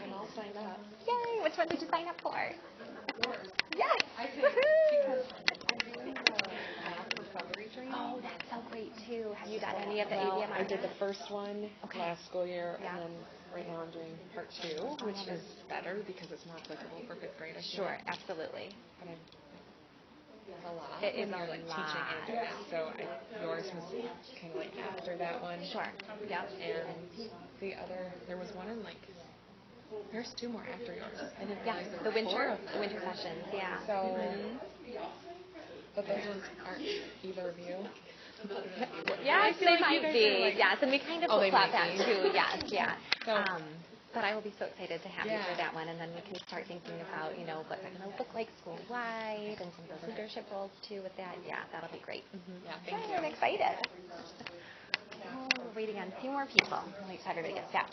I'm all signed up. Yay! Which one did you sign up for? Yes! Because I'm doing the math recovery training. Oh, that's so great too. Have you done any of the Well, ABM? I did the first one Okay. last school year, Yeah. and then right now I'm doing part 2, which is better because it's more applicable for 5th grade. I feel. Sure, absolutely. But it's a lot. It is when you're a like lot. teaching and doing it. So yours was kind of like after that one. Sure. Yep. And the other, there was one in like, there's 2 more after yours. I didn't Yeah, realize there the were 4 winter of them. sessions, yeah. So, but those ones aren't either of you. Yes, feel they like you might guys be. are like- Yes, and we kind of Oh, they flip-flop might that be. too. Yes, yeah. So- But I will be so excited to have you for Yeah. that one, and then we can start thinking about, what they're going to look like school-wide and some of the leadership roles too with that. Yeah, that'll be great. Yeah, thank I'm you. excited. Oh, we're waiting on a few more people. I'll wait till everybody gets back.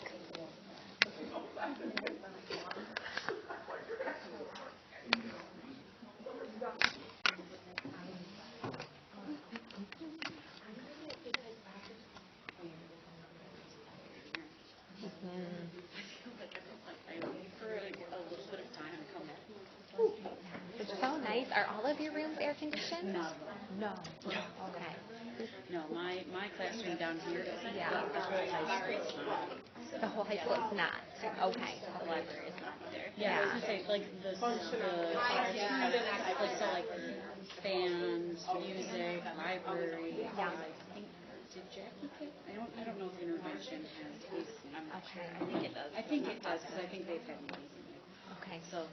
It's so nice. Are all of your rooms air conditioned? No. Okay. No, my classroom down here is Yeah. the whole high school is not. The whole high school is not. Okay. The library is not either. Yeah. I was gonna say like the like so like bands, music, library. Yeah. I think did Jackie pick? I don't know if intervention has tasting. I'm not Okay. sure. I think it does. I think it does because I think they've had meetings in there. Okay. So,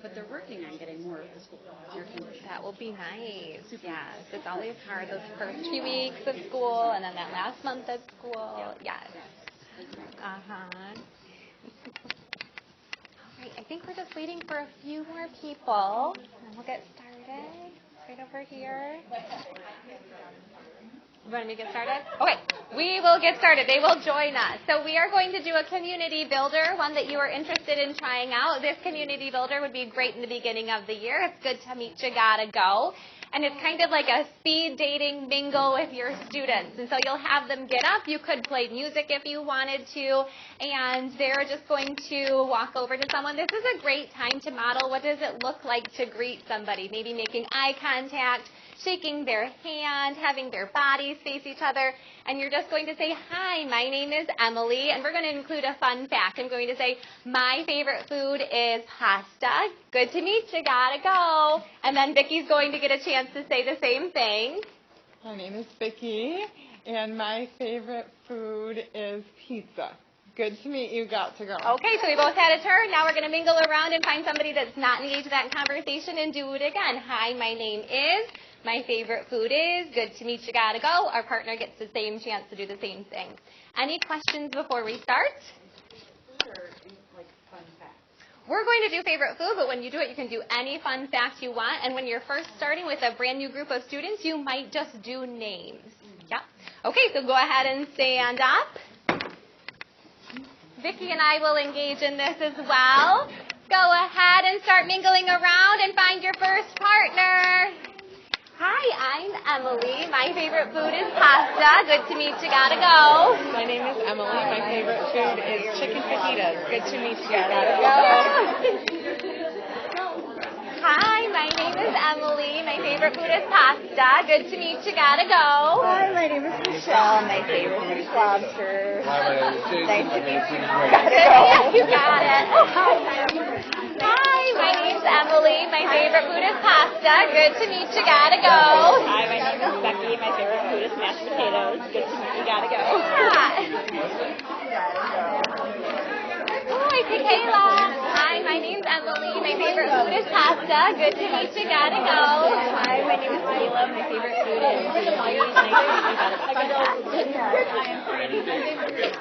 but they're working on getting more of the school air conditioning. That will be nice. Yes. It's always hard those first few weeks of school and then that last month of school. Yes. Uh-huh. All right. I think we're just waiting for a few more people, and we'll get started right over here. You want me to get started? Okay, we will get started. They will join us. So we are going to do a community builder, one that you are interested in trying out. This community builder would be great in the beginning of the year. It's good to meet you, gotta go. And it's kind of like a speed dating mingle with your students. And so you'll have them get up. You could play music if you wanted to. And they're just going to walk over to someone. This is a great time to model what does it look like to greet somebody. Maybe making eye contact, shaking their hand, having their bodies face each other, and you're just going to say, hi, my name is Emily, and we're going to include a fun fact. I'm going to say, my favorite food is pasta. Good to meet you, gotta go. And then Vicky's going to get a chance to say the same thing. My name is Vicki, and my favorite food is pizza. Good to meet you, got to go. Okay, so we both had a turn. Now we're going to mingle around and find somebody that's not engaged in that conversation and do it again. Hi, my name is. My favorite food is. Good to meet you, gotta go. Our partner gets the same chance to do the same thing. Any questions before we start? We're going to do favorite food, but when you do it, you can do any fun fact you want. And when you're first starting with a brand new group of students, you might just do names. Yeah. Okay, so go ahead and stand up. Vicki and I will engage in this as well. Go ahead and start mingling around and find your first partner. Hi, I'm Emily. My favorite food is pasta. Good to meet you, gotta go. My name is Emily. My favorite food is chicken fajitas. Good to meet you, gotta go. Hi, my name is Emily. My favorite food is pasta. Good to meet you, gotta go. Hi, my name is Michelle. My favorite food is lobster. Hi, my name is Jason. Nice My to meet favorite food is Good great. to meet you, got it. Hi, my name's Emily. My favorite food is pasta. Good to meet you, gotta go. Hi, my name is Becky. My favorite food is mashed potatoes. Good to meet you, gotta go. Oh, I see Kayla. Hi, my name's Emily. My favorite food is pasta. Good to meet you, gotta go. Hi, my name is Kayla. My favorite food is cheese. Nice to meet you, gotta go.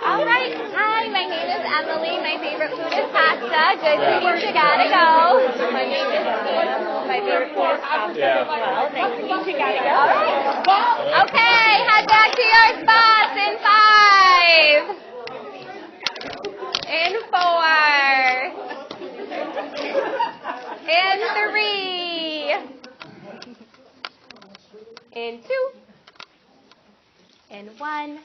All right. Hi, my name is Emily. Emily. My favorite food is pasta. Good to meet you. Gotta go. My name is Sam. My favorite food is pasta as well. Nice to meet you. Gotta go. Okay, head back to your spots in 5, in 4, in 3, in 2, in 1,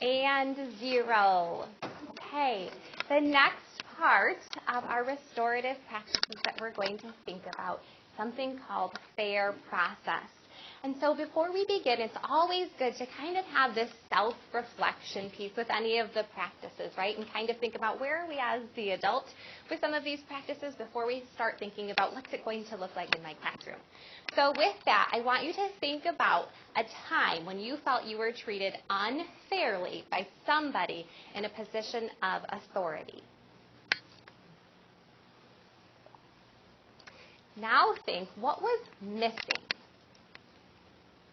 and 0. Okay, the next part of our restorative practices that we're going to think about, something called FAIR process. And so before we begin, it's always good to kind of have this self-reflection piece with any of the practices, right? And kind of think about where are we as the adult with some of these practices before we start thinking about what's it going to look like in my classroom. So with that, I want you to think about a time when you felt you were treated unfairly by somebody in a position of authority. Now think, what was missing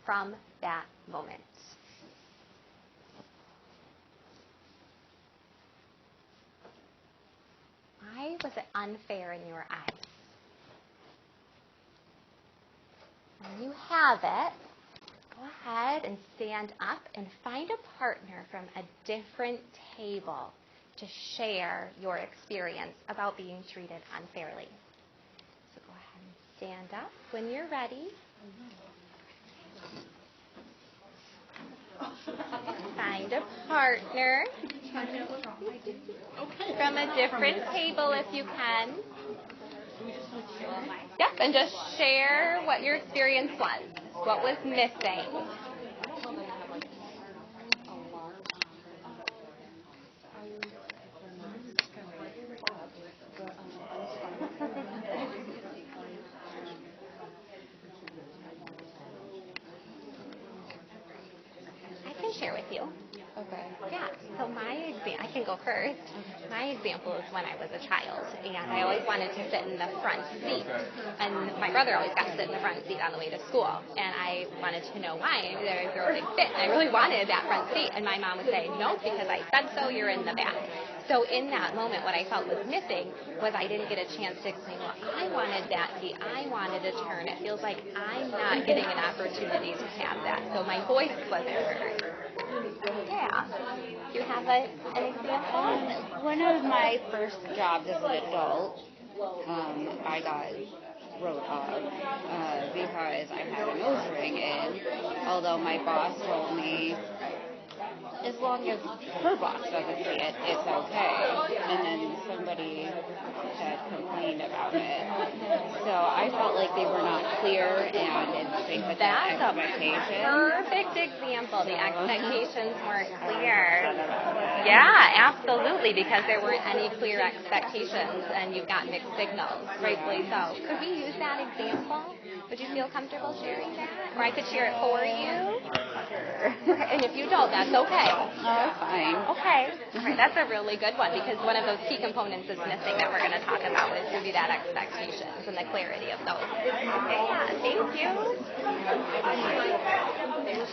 from that moment? Why was it unfair in your eyes? When you have it, go ahead and stand up and find a partner from a different table to share your experience about being treated unfairly. So go ahead and stand up when you're ready. Find a partner from a different table if you can. Yep, and just share what your experience was. What was missing? I can share with you. Okay. Yeah, so I can go first. My example is when I was a child, and I always wanted to sit in the front seat. And my brother always got to sit in the front seat on the way to school. And I wanted to know why. I knew that I was a really big fit. I really wanted that front seat. And my mom would say, no, because I said so, you're in the back. So in that moment, what I felt was missing was I didn't get a chance to explain, well, I wanted that seat. I wanted a turn. It feels like I'm not getting an opportunity to have that. So my voice wasn't heard. Yeah. Do you have an example? One of my first jobs as an adult, I got wrote off because I had a nose ring in, although my boss told me as long as her boss doesn't see it, it's okay. And then somebody had complained about it. So I felt like they were not clear and in sync with the expectations. Perfect example. The expectations weren't clear. Yeah, absolutely, because there weren't any clear expectations and you've got mixed signals, rightfully so. Could we use that example? Would you feel comfortable sharing that? Or I could share it for you? Sure. And if you don't, that's okay. That's fine. Okay. All right, that's a really good one because one of those key components is missing that we're going to talk about is going to be that expectations and the clarity of those. Yeah, thank you.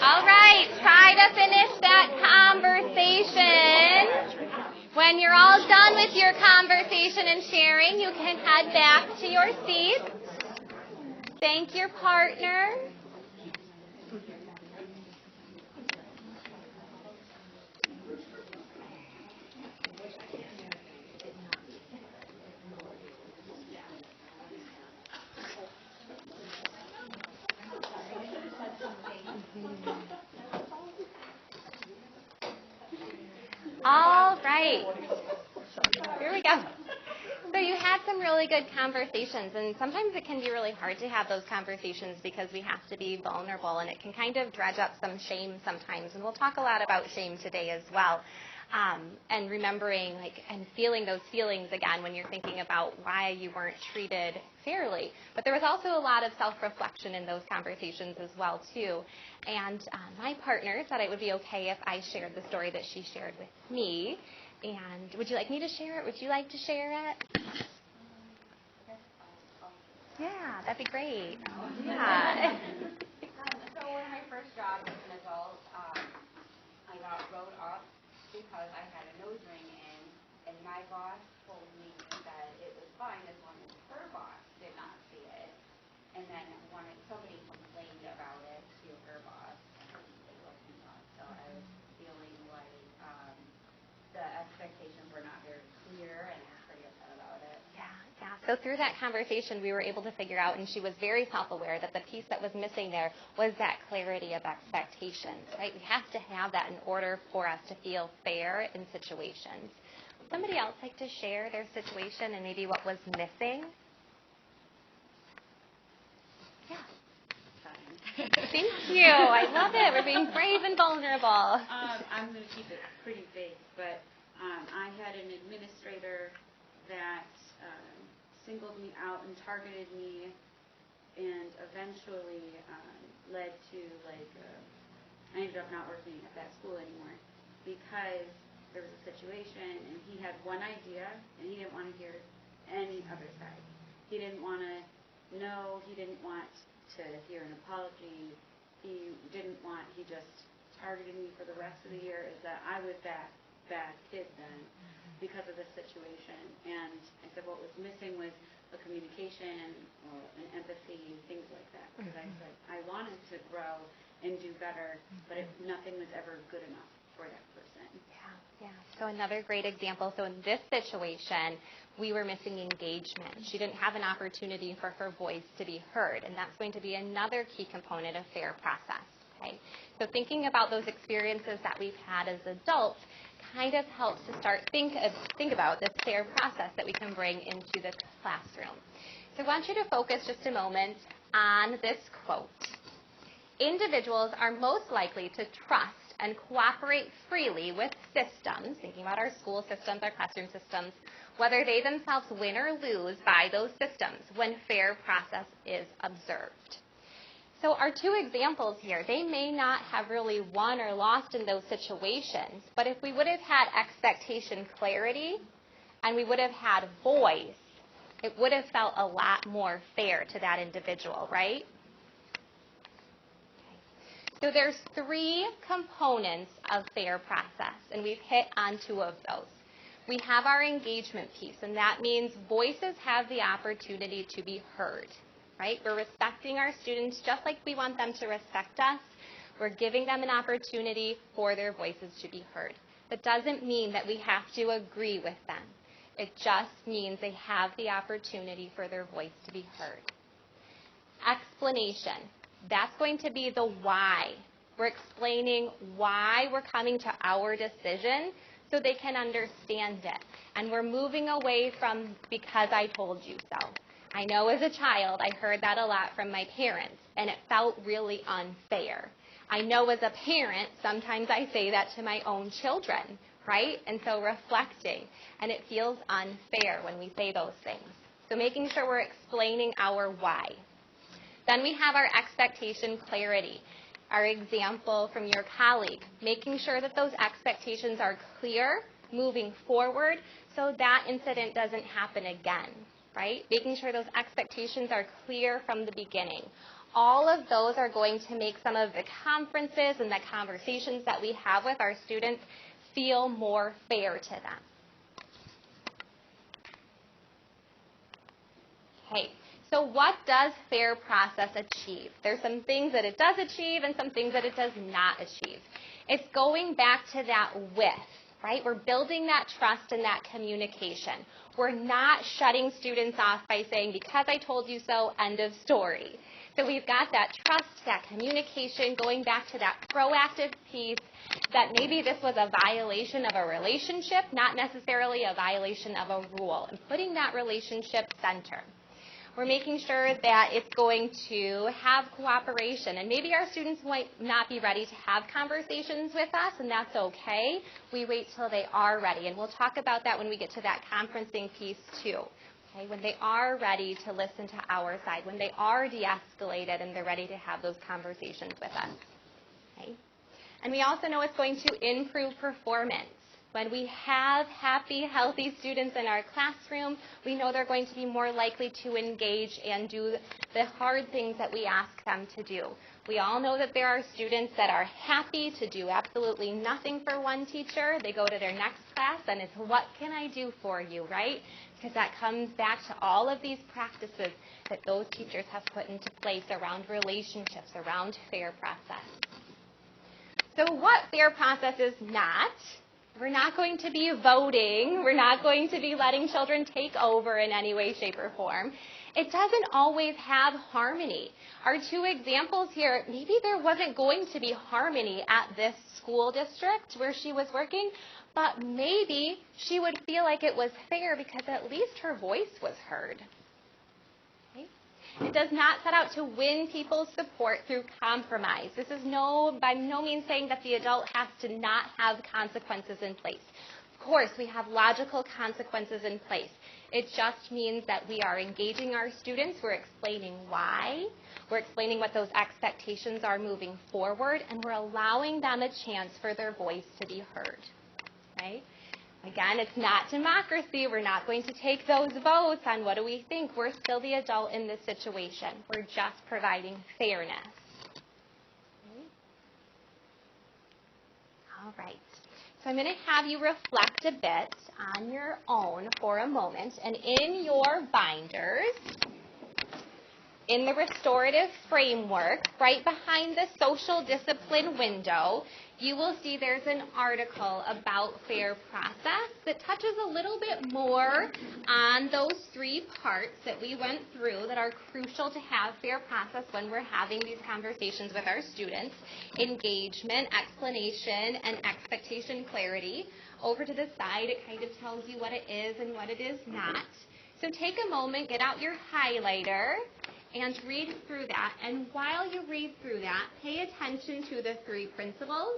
All right, try to finish that conversation. When you're all done with your conversation and sharing, you can head back to your seats. Thank your partner. All right. Here we go. So you had some really good conversations, and sometimes it can be really hard to have those conversations because we have to be vulnerable, and it can kind of dredge up some shame sometimes. And we'll talk a lot about shame today as well. And remembering and feeling those feelings again when you're thinking about why you weren't treated fairly. But there was also a lot of self-reflection in those conversations as well, too. And my partner thought it would be okay if I shared the story that she shared with me. And would you like me to share it? Would you like to share it? Yeah, that'd be great. Yeah. So one of my first jobs as an adult, I got wrote up because I had a nose ring in, and my boss told me that it was fine as long as her boss did not see it. And then somebody complained about it to her boss, and they wrote me up. So I was feeling like the expectations were not very clear, and I was pretty upset about it. Yeah. So through that conversation, we were able to figure out, and she was very self-aware, that the piece that was missing there was that clarity of expectations, right? We have to have that in order for us to feel fair in situations. Would somebody else like to share their situation and maybe what was missing? Yeah. Thank you. I love it. We're being brave and vulnerable. I'm going to keep it pretty vague, but I had an administrator that singled me out and targeted me, and eventually led to I ended up not working at that school anymore because there was a situation and he had one idea and he didn't want to hear any other side. He didn't want to know. He didn't want to hear an apology. He just targeted me for the rest of the year as that I was that bad kid then because of this situation. And I said what was missing was a communication or an empathy, things like that. Because I said I wanted to grow and do better, but nothing was ever good enough for that person. Yeah. So another great example. So in this situation, we were missing engagement. She didn't have an opportunity for her voice to be heard, and that's going to be another key component of FAIR process. Okay. So thinking about those experiences that we've had as adults kind of helps to start think about this FAIR process that we can bring into the classroom. So I want you to focus just a moment on this quote. Individuals are most likely to trust and cooperate freely with systems, thinking about our school systems, our classroom systems, whether they themselves win or lose by those systems when FAIR process is observed. So our two examples here, they may not have really won or lost in those situations, but if we would have had expectation clarity and we would have had voice, it would have felt a lot more fair to that individual, right? So there's three components of FAIR process, and we've hit on two of those. We have our engagement piece, and that means voices have the opportunity to be heard, right? We're respecting our students just like we want them to respect us. We're giving them an opportunity for their voices to be heard. That doesn't mean that we have to agree with them. It just means they have the opportunity for their voice to be heard. Explanation. That's going to be the why. We're explaining why we're coming to our decision so they can understand it. And we're moving away from because I told you so. I know as a child I heard that a lot from my parents, and it felt really unfair. I know as a parent sometimes I say that to my own children, right? And so reflecting, and it feels unfair when we say those things. So making sure we're explaining our why. Then we have our expectation clarity. Our example from your colleague, making sure that those expectations are clear moving forward so that incident doesn't happen again, right? Making sure those expectations are clear from the beginning. All of those are going to make some of the conferences and the conversations that we have with our students feel more fair to them. Okay. So what does FAIR process achieve? There's some things that it does achieve and some things that it does not achieve. It's going back to that with, right? We're building that trust and that communication. We're not shutting students off by saying, because I told you so, end of story. So we've got that trust, that communication, going back to that proactive piece that maybe this was a violation of a relationship, not necessarily a violation of a rule, and putting that relationship center. We're making sure that it's going to have cooperation. And maybe our students might not be ready to have conversations with us, and that's okay. We wait till they are ready. And we'll talk about that when we get to that conferencing piece too. Okay? When they are ready to listen to our side, when they are de-escalated and they're ready to have those conversations with us. Okay? And we also know it's going to improve performance. When we have happy, healthy students in our classroom, we know they're going to be more likely to engage and do the hard things that we ask them to do. We all know that there are students that are happy to do absolutely nothing for one teacher. They go to their next class and it's, what can I do for you, right? Because that comes back to all of these practices that those teachers have put into place around relationships, around fair process. So what fair process is not? We're not going to be voting. We're not going to be letting children take over in any way, shape, or form. It doesn't always have harmony. Our two examples here, maybe there wasn't going to be harmony at this school district where she was working, but maybe she would feel like it was fair because at least her voice was heard. Okay? It does not set out to win people's support through compromise. This is by no means saying that the adult has to not have consequences in place. Of course, we have logical consequences in place. It just means that we are engaging our students, we're explaining why, we're explaining what those expectations are moving forward, and we're allowing them a chance for their voice to be heard. Okay? Again, it's not democracy. We're not going to take those votes on what do we think. We're still the adult in this situation. We're just providing fairness. Okay? All right. So I'm going to have you reflect a bit on your own for a moment. And in your binders, in the restorative framework, right behind the social discipline window, you will see there's an article about fair process that touches a little bit more on those three parts that we went through that are crucial to have fair process when we're having these conversations with our students: engagement, explanation, and expectation clarity. Over to the side, it kind of tells you what it is and what it is not. So take a moment, get out your highlighter, and read through that. And while you read through that, pay attention to the three principles.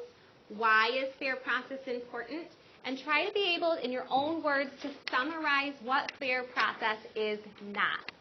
Why is fair process important? And try to be able, in your own words, to summarize what fair process is not.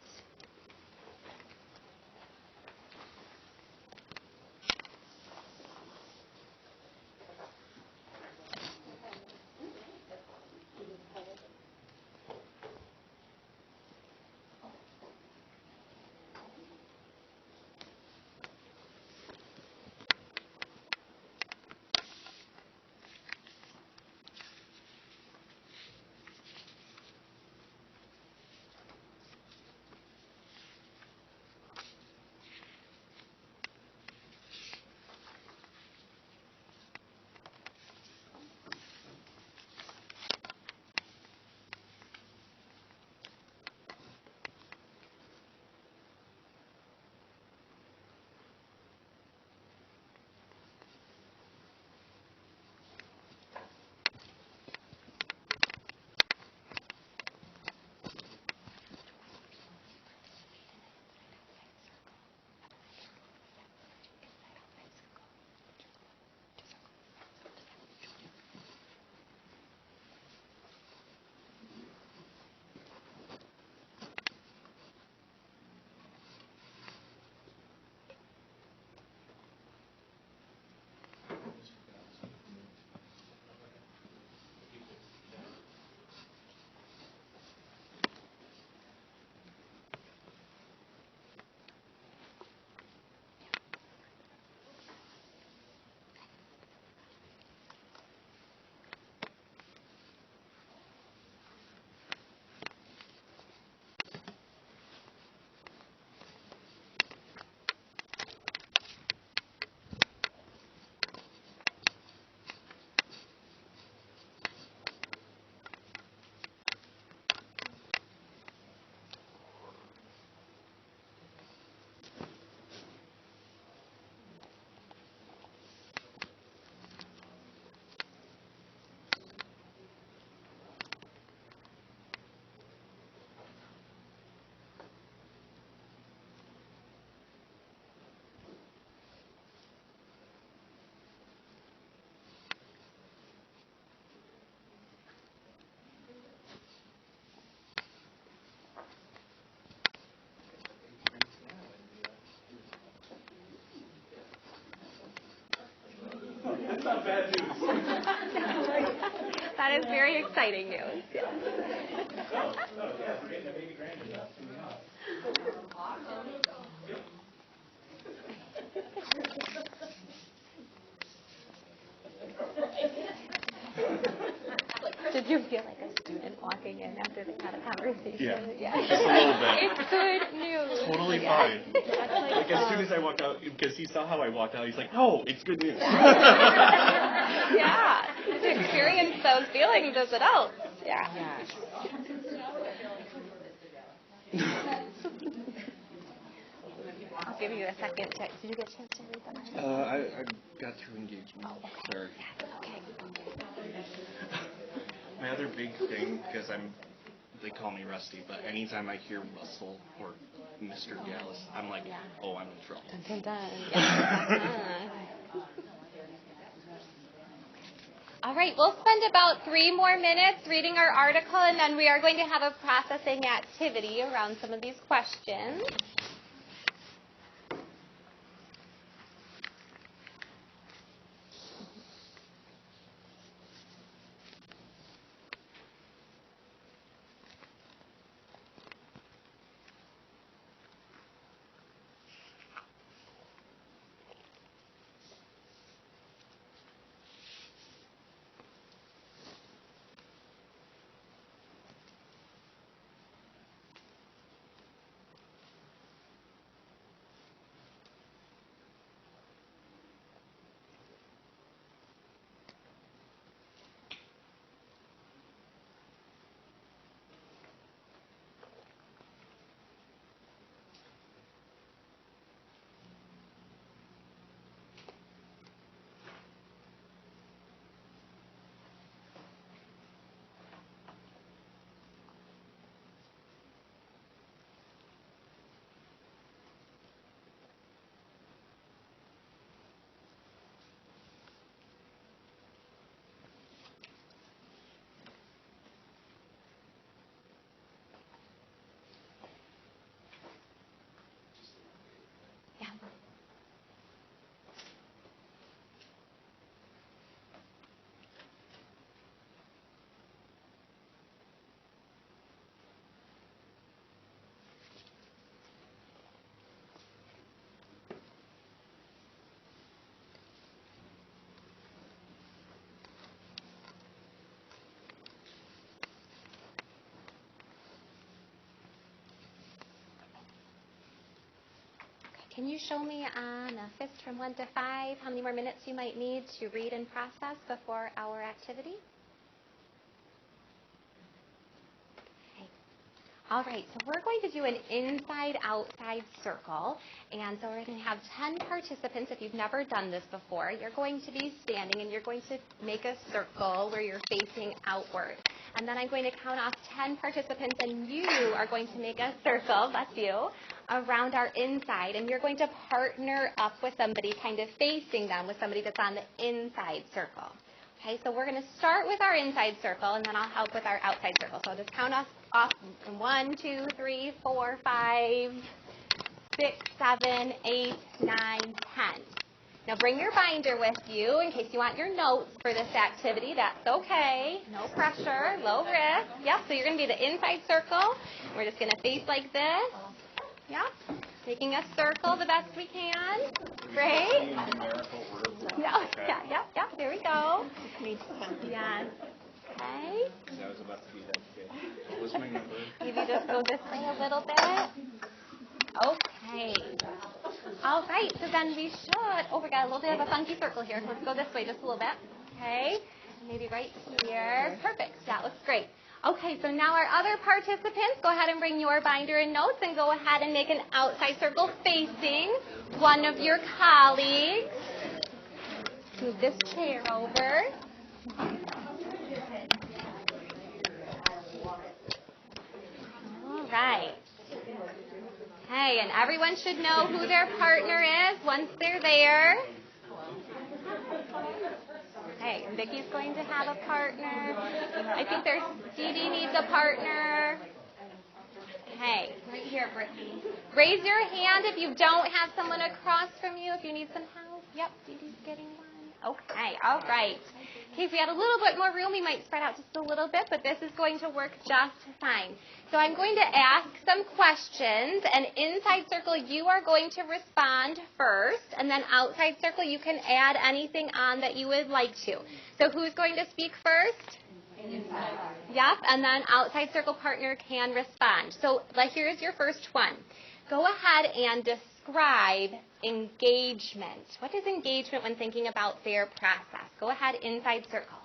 That's not bad news. That is very exciting news. Yes. Did you feel like a student walking in after they had a conversation? Yeah. Just a little bit. It's good news. Totally Yeah. fine. Like as soon as I walked out, because he saw how I walked out, he's like, "No, it's good news." Yeah. To experience those feelings as adults. Yeah. I'll give you a second to. Did you get a chance to read them? I got through engagement. Oh, okay. Sorry. Okay. My other big thing, because they call me Rusty, but anytime I hear Russell or Mr. Gallus, I'm like, oh, I'm in trouble. Dun, dun, dun. All right, we'll spend about 3 more minutes reading our article, and then we are going to have a processing activity around some of these questions. Can you show me on a fist from 1 to 5 how many more minutes you might need to read and process before our activity? Okay. All right, so we're going to do an inside-outside circle. And so we're going to have 10 participants. If you've never done this before, you're going to be standing and you're going to make a circle where you're facing outward. And then I'm going to count off 10 participants, and you are going to make a circle, that's you, around our inside. And you're going to partner up with somebody, kind of facing them with somebody that's on the inside circle. Okay, so we're going to start with our inside circle, and then I'll help with our outside circle. So I'll just count off 1, 2, 3, 4, 5, 6, 7, 8, 9, 10. Now bring your binder with you in case you want your notes for this activity. That's okay. No pressure, low risk. Yep, so you're going to be the inside circle. We're just going to face like this. Yep, making a circle the best we can. Great. Yeah, there we go. Yes. Okay. I was about to be that kid. What was my number? Maybe just go this way a little bit. Okay. All right, so then we should, we got a little bit of a funky circle here. Let's go this way just a little bit. Okay, maybe right here. Perfect, that looks great. Okay, so now our other participants, go ahead and bring your binder and notes and go ahead and make an outside circle facing one of your colleagues. Move this chair over. All right. Okay, and everyone should know who their partner is once they're there. Okay, and Vicky's going to have a partner. I think there's Dee Dee needs a partner. Okay, right here, Brittany. Raise your hand if you don't have someone across from you, if you need some help. Yep, Dee Dee's getting one. Okay, all right. Okay, if we had a little bit more room, we might spread out just a little bit, but this is going to work just fine. So I'm going to ask some questions, and inside circle, you are going to respond first, and then outside circle, you can add anything on that you would like to. So who's going to speak first? Inside. Yep, and then outside circle partner can respond. So here's your first one. Go ahead and describe engagement. What is engagement when thinking about fair process? Go ahead, inside circle.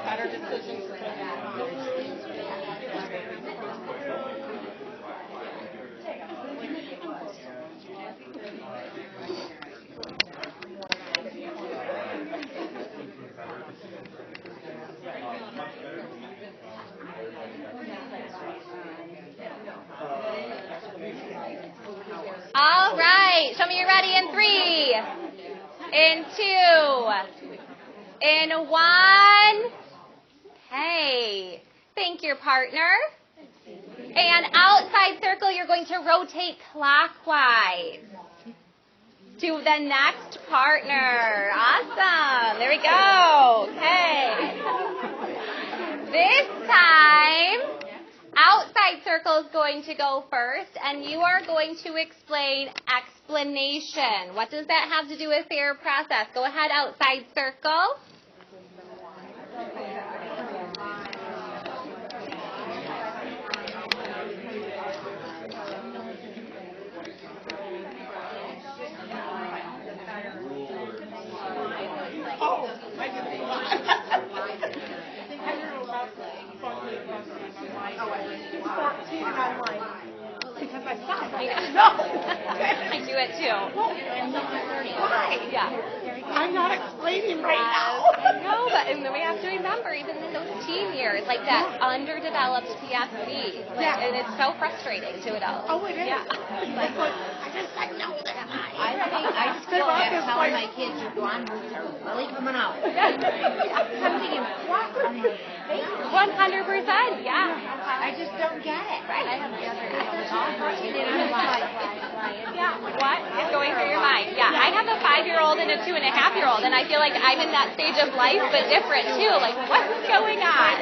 Better decisions. All right, show me you're ready in 3, in 2, in 1. Hey, thank your partner. And outside circle, you're going to rotate clockwise to the next partner. Awesome. There we go. Okay. This time, outside circle is going to go first, and you are going to explain explanation. What does that have to do with fair process? Go ahead, outside circle. Because I stopped. No. I do it too. Why? Yeah. I'm not explaining right now. No, but and then we have to remember, even in those teen years, like that underdeveloped TSC. And it's so frustrating to adults. Oh, it is. Yeah. I know that. I still have telling my kids your blonde roots are really coming out. Yeah. I'm thinking, what? 100%, yeah. I just don't get it. Right. I have the other. Yeah. What is going through your mind? Yeah, I have a 5-year-old and a 2.5-year-old, and I feel like I'm in that stage of life, but different too. Like, what's going on?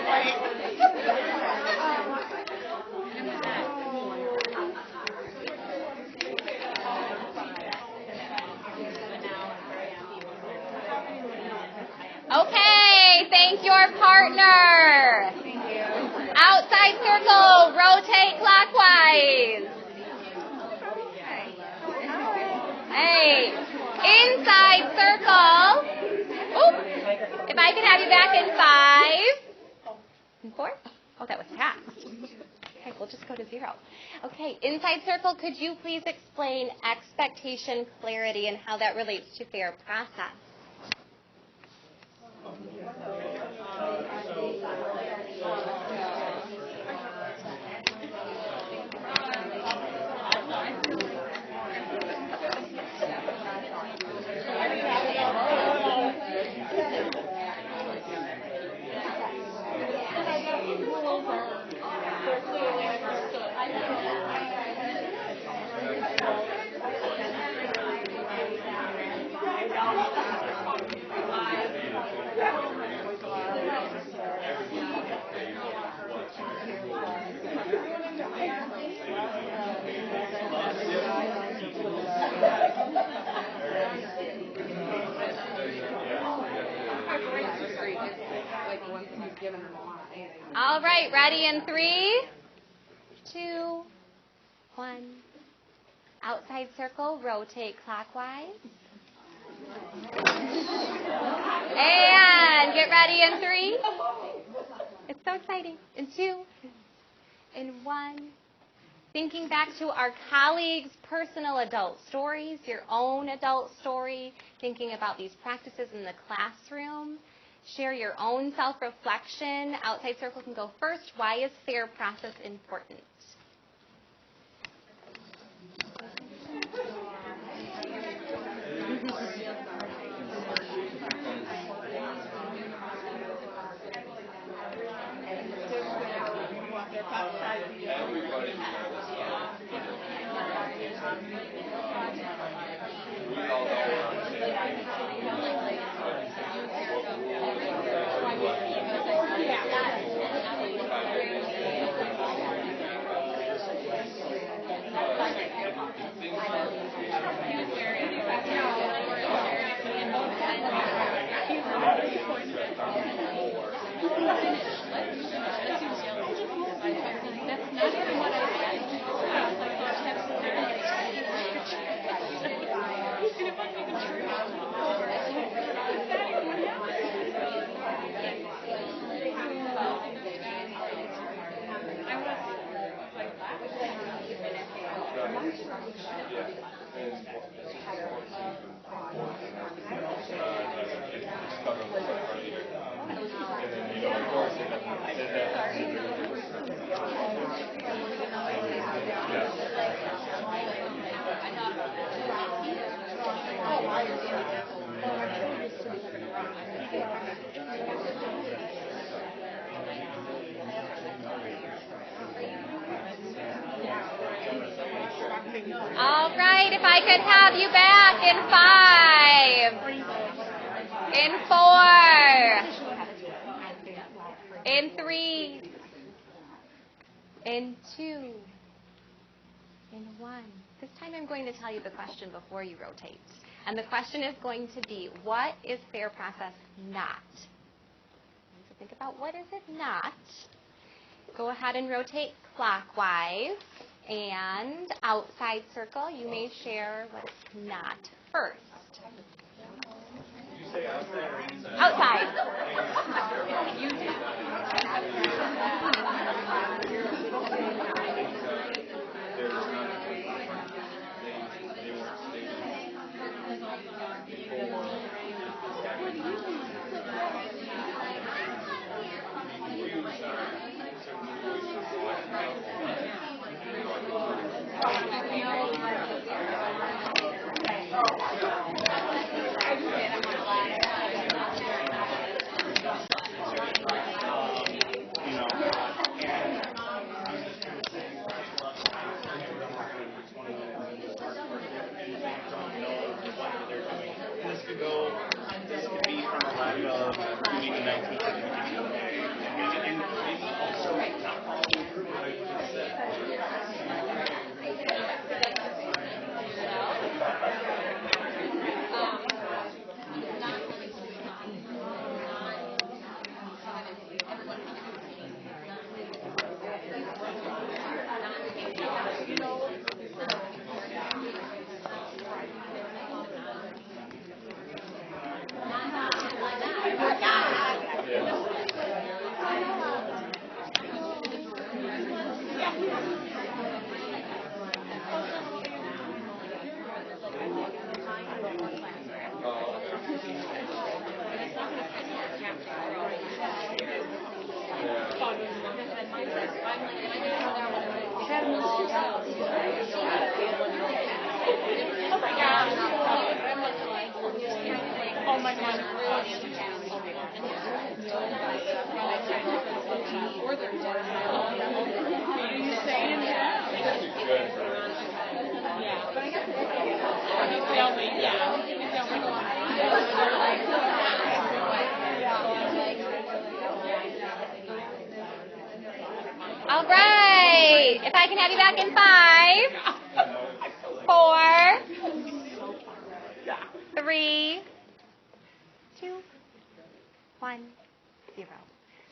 Okay, thank your partner. Outside circle, rotate clockwise. Hey, inside circle. Oop. If I can have you back in 5 and 4. Oh, that was fast. Okay, we'll just go to 0. Okay, inside circle, could you please explain expectation clarity and how that relates to fair process? All right, ready in 3, 2, 1. Outside circle, rotate clockwise. And get ready in 3. It's so exciting. In 2, in 1. Thinking back to our colleagues' personal adult stories, your own adult story, thinking about these practices in the classroom. Share your own self-reflection. Outside circle can go first. Why is fair process important? All right, if I could have you back in 5, in 4, in 3, in 2, in 1. This time I'm going to tell you the question before you rotate. And the question is going to be, what is fair process not? So think about what is it not. Go ahead and rotate clockwise. And outside circle, you may share what it's not first. Did you say outside or inside? Outside. You did. There was not a they weren't This could be from a lack of reading the 19th century and maybe also not following through what I just said. All right. If I can have you back in 5, 4, 3, 2, 1, 0.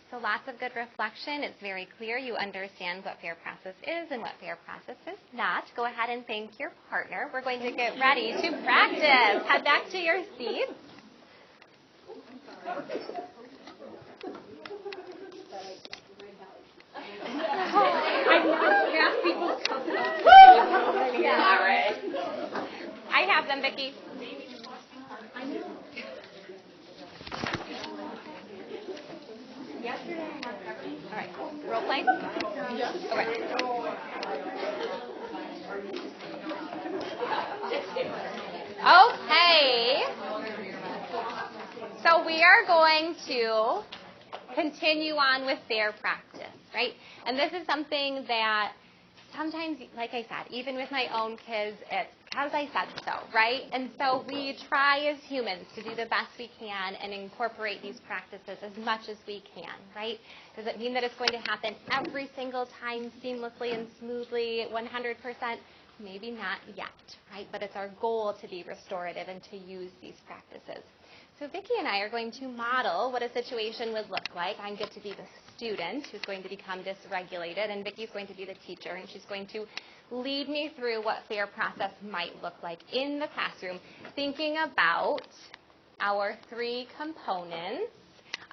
So lots of good reflection. It's very clear you understand what fair process is and what fair process is not. Go ahead and thank your partner. We're going to get ready to practice. Head back to your seats. I have them, Vicki. All right, role play? Okay. Okay. So we are going to continue on with fair practice, right? And this is something that sometimes, like I said, even with my own kids, it's because I said so, right? And so we try as humans to do the best we can and incorporate these practices as much as we can, right? Does it mean that it's going to happen every single time seamlessly and smoothly, 100%? Maybe not yet, right? But it's our goal to be restorative and to use these practices. So So Vicki and I are going to model what a situation would look like. I get to be the student who's going to become dysregulated, and Vicki's going to be the teacher, and she's going to lead me through what fair process might look like in the classroom, thinking about our 3 components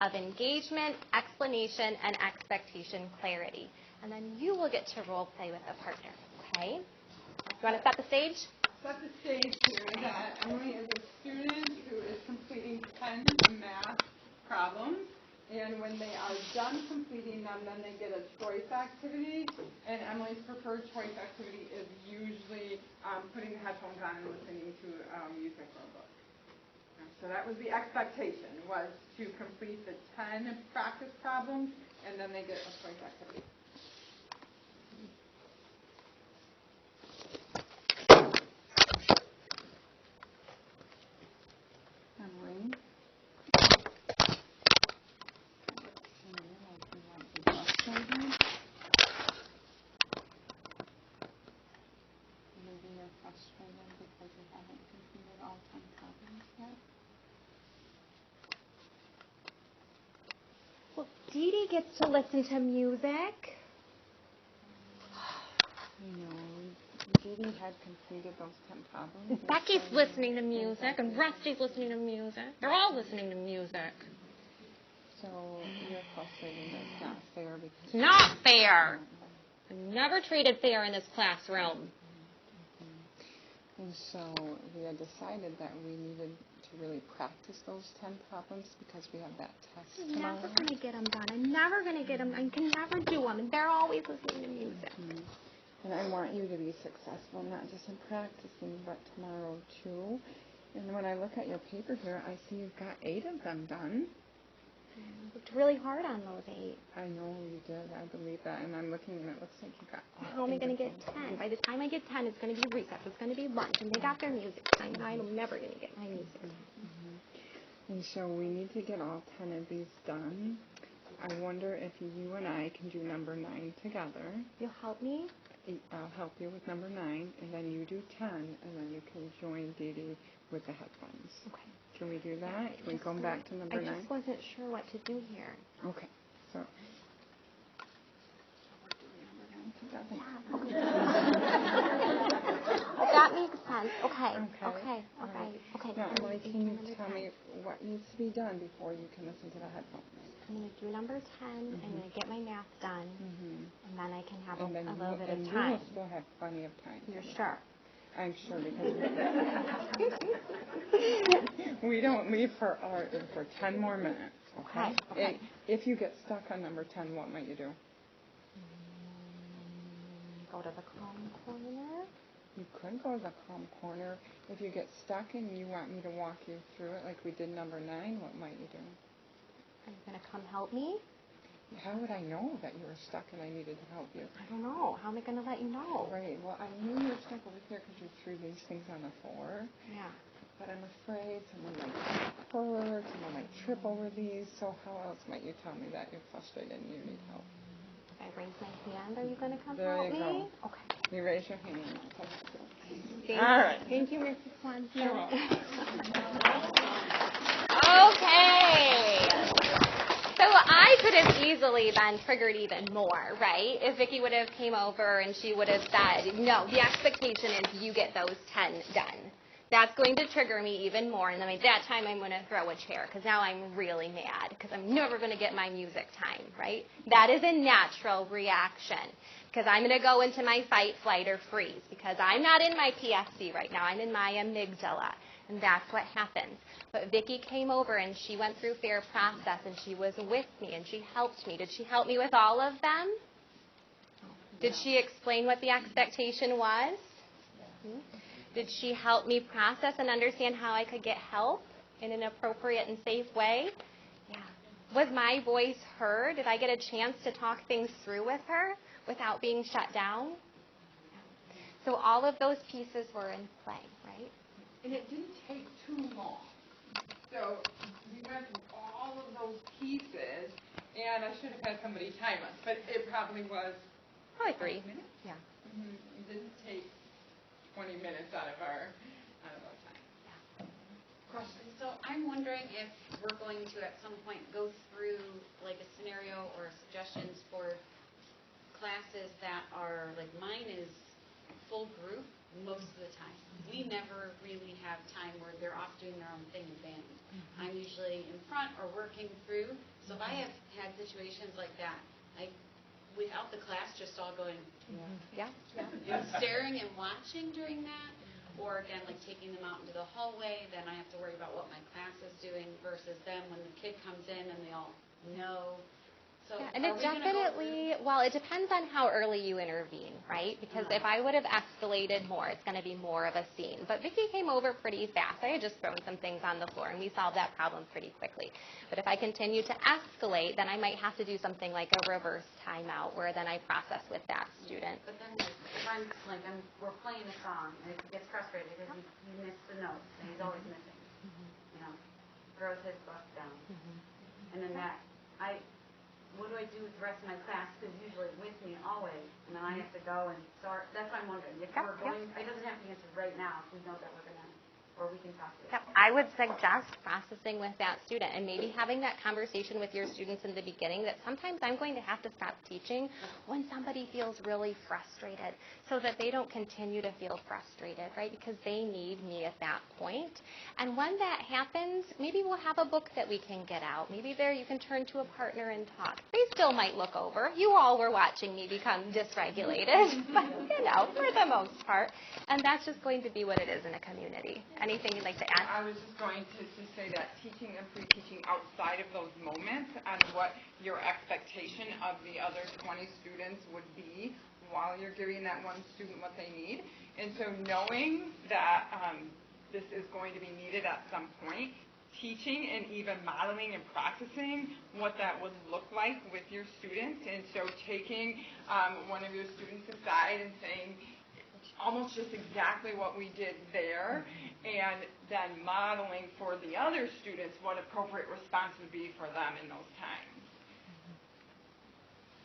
of engagement, explanation, and expectation clarity. And then you will get to role play with a partner, okay? You want to set the stage? Set the stage here that Emily is a student who is completing 10 math problems. And when they are done completing them, then they get a choice activity. And Emily's preferred choice activity is usually putting the headphones on and listening to music or a book. So that was the expectation, was to complete the 10 practice problems, and then they get a choice activity. Emily. Maybe you're frustrated because you haven't completed all 10 problems yet. Well, Dee Dee gets to listen to music. I know. Dee Dee had completed those 10 problems. Becky's listening to music, and Rusty's listening to music. They're all listening to music. So you're frustrated that it's not fair because... It's not fair. I'm never treated fair in this classroom. And so we had decided that we needed to really practice those 10 problems because we have that test I'm tomorrow. never going to get them done. I'm never going to get them. I can never do them. And they're always listening to music. And I want you to be successful, not just in practicing, but tomorrow too. And when I look at your paper here, I see you've got 8 of them done. I worked really hard on those 8. I know you did. I believe that. And I'm looking, and it looks like you got all How am I 8 going of to get them. 10? By the time I get 10, it's going to be recess. It's going to be lunch. And they got their music time. And I'm never going to get my music time. And so we need to get all 10 of these done. I wonder if you and I can do number 9 together. You'll help me? I'll help you with number 9, and then you do 10, and then you can join Dee Dee with the headphones. Okay. Can we do that? Can we go back to number 9? I just wasn't sure what to do here. Okay. So we're doing number 9 together. Oh, that makes sense. Okay. Okay. Okay. Now, Emily, can you tell me what needs to be done before you can listen to the headphones? I'm going to do number 10. I'm going to get my math done. And then I can have And then a little bit of you time. will still have plenty of time. You're sure? I'm sure because we don't leave for 10 more minutes. Okay. Okay. If you get stuck on number 10, what might you do? Go to the calm corner. You could go to the calm corner. If you get stuck and you want me to walk you through it like we did number 9, what might you do? Are you going to come help me? How would I know that you were stuck and I needed to help you? I don't know. How am I going to let you know? Right. Well, I knew you were stuck over here because you threw these things on the floor. Yeah. But I'm afraid someone might hurt, someone might trip over these. So how else might you tell me that you're frustrated and you need help? If I raise my hand, are you going to come There help you me? go. Okay. You raise your hand. All right. Thank you, Mrs. Swanson. You're welcome. Okay. So I could have easily been triggered even more, right? If Vicki would have came over and she would have said, no, the expectation is you get those 10 done. That's going to trigger me even more. And then at that time, I'm going to throw a chair because now I'm really mad because I'm never going to get my music time, right? That is a natural reaction because I'm going to go into my fight, flight, or freeze because I'm not in my PFC right now. I'm in my amygdala. And that's what happens. But Vicki came over and she went through fair process and she was with me and she helped me. Did she help me with all of them? Did she explain what the expectation was? Did she help me process and understand how I could get help in an appropriate and safe way? Yeah. Was my voice heard? Did I get a chance to talk things through with her without being shut down? Yeah. So all of those pieces were in play, right? And it didn't take too long. So we went through all of those pieces, and I should have had somebody time us, but it probably was Probably 3 minutes. Yeah. It didn't take 20 minutes out of our time. Questions? So I'm wondering if we're going to at some point go through like a scenario or suggestions for classes that are, like mine is full group most of the time. We never really have time where they're off doing their own thing in band. I'm usually in front or working through. So if I have had situations like that, without the class just all going, Yeah. staring and watching during that, or again, like taking them out into the hallway, then I have to worry about what my class is doing versus them when the kid comes in and they all know. So Yeah, and are it we gonna go definitely, well, it depends on how early you intervene, right? Because if I would have escalated more, it's going to be more of a scene. But Vicki came over pretty fast. I had just thrown some things on the floor, and we solved that problem pretty quickly. But if I continue to escalate, then I might have to do something like a reverse timeout, where then I process with that student. But then if we're playing a song and he gets frustrated because he missed the notes and he's always missing, throws his book down. And then what do I do with the rest of my class who's usually with me always? And then I have to go and start. That's what I'm wondering. If we're going, it doesn't have to answer right now if we know that we're going to, or we can talk to it. Yep. I would suggest processing with that student and maybe having that conversation with your students in the beginning that sometimes I'm going to have to stop teaching when somebody feels really frustrated so that they don't continue to feel frustrated, right? Because they need me at that point. And when that happens, maybe we'll have a book that we can get out. Maybe there you can turn to a partner and talk. They still might look over. You all were watching me become dysregulated, but for the most part. And that's just going to be what it is in a community. Anything you'd like to add? I was just going to say that teaching and pre-teaching outside of those moments and what your expectation of the other 20 students would be while you're giving that one student what they need. And so knowing that this is going to be needed at some point, teaching and even modeling and practicing what that would look like with your students. And so taking one of your students aside and saying, almost just exactly what we did there, and then modeling for the other students what appropriate response would be for them in those times.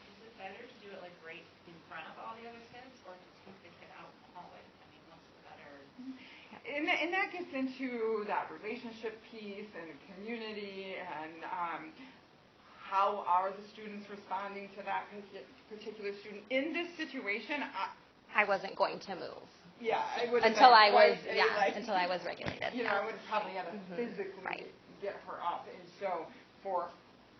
Is it better to do it like right in front of all the other kids, or to take the kid out in the hallway? I mean, what's the better? And that gets into that relationship piece and community and how are the students responding to that particular student. In this situation, I wasn't going to move. Yeah, I would until I was regulated. I would have probably had to physically get her up. And so for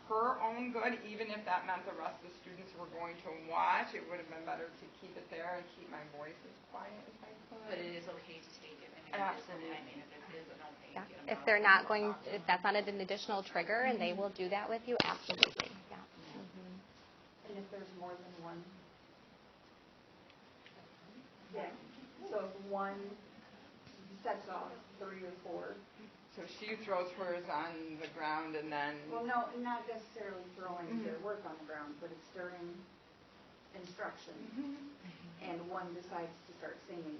her own good, even if that meant the rest of the students were going to watch, it would have been better to keep it there and keep my voice as quiet as I could. But it is okay to take it. Absolutely. I mean, if it is an okay, Yeah. get them If they're not going, if that's not an additional trigger, and they will do that with you, absolutely. Yeah. And if there's more than one. Yeah. So if one sets off 3 or 4. So she throws hers on the ground and then... Well, no, not necessarily throwing their work on the ground, but it's during instruction. And one decides to start singing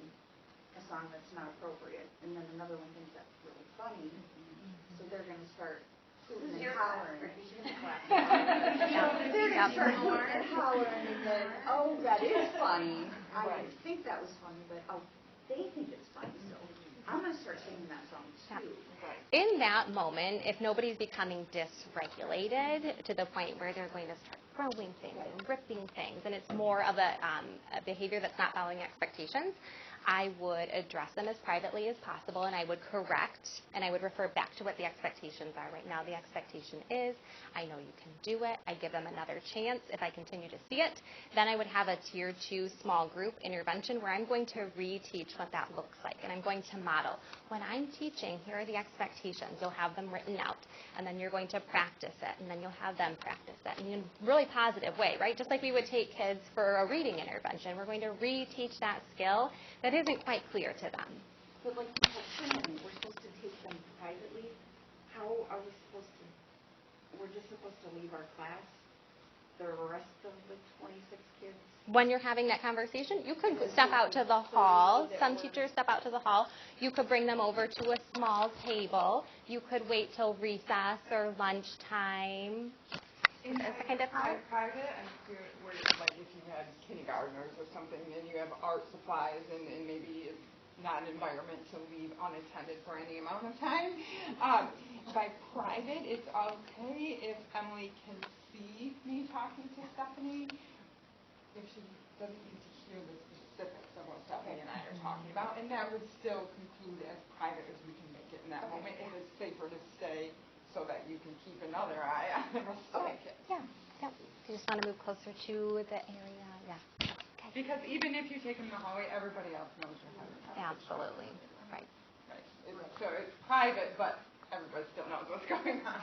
a song that's not appropriate. And then another one thinks that's really funny. So they're going to start hooting and hollering. They're going to start hooting and hollering, and then, oh, that is funny. I didn't think that was funny, but oh, they think it's funny, so I'm going to start singing that song too. In that moment, if nobody's becoming dysregulated to the point where they're going to start throwing things and ripping things, and it's more of a behavior that's not following expectations, I would address them as privately as possible, and I would correct, and I would refer back to what the expectations are. Right now, the expectation is, I know you can do it. I give them another chance. If I continue to see it, then I would have a Tier 2 small group intervention where I'm going to reteach what that looks like, and I'm going to model. When I'm teaching, here are the expectations. You'll have them written out, and then you're going to practice it, and then you'll have them practice it in a really positive way, right? Just like we would take kids for a reading intervention. We're going to reteach that skill that isn't quite clear to them. But like swimming, we're supposed to take them privately. How are we supposed to? We're just supposed to leave our class, the rest of the 26 kids? When you're having that conversation, you could step out to the hall. Some teachers step out to the hall. You could bring them over to a small table. You could wait till recess or lunchtime. In kind of private, where like if you had kindergartners or something, and you have art supplies, and maybe not an environment to leave unattended for any amount of time. By private, it's okay if Emily can see me talking to Stephanie, if she doesn't need to hear the specifics of what Stephanie and I are talking about, and that would still conclude as private as we can make it in that moment. If it's safer to stay so that you can keep another eye on the rest of the kids. Yeah. You just want to move closer to the area. Yeah. Okay. Because even if you take them in the hallway, everybody else knows you're having a conversation. Absolutely. Right. So it's private, but everybody still knows what's going on.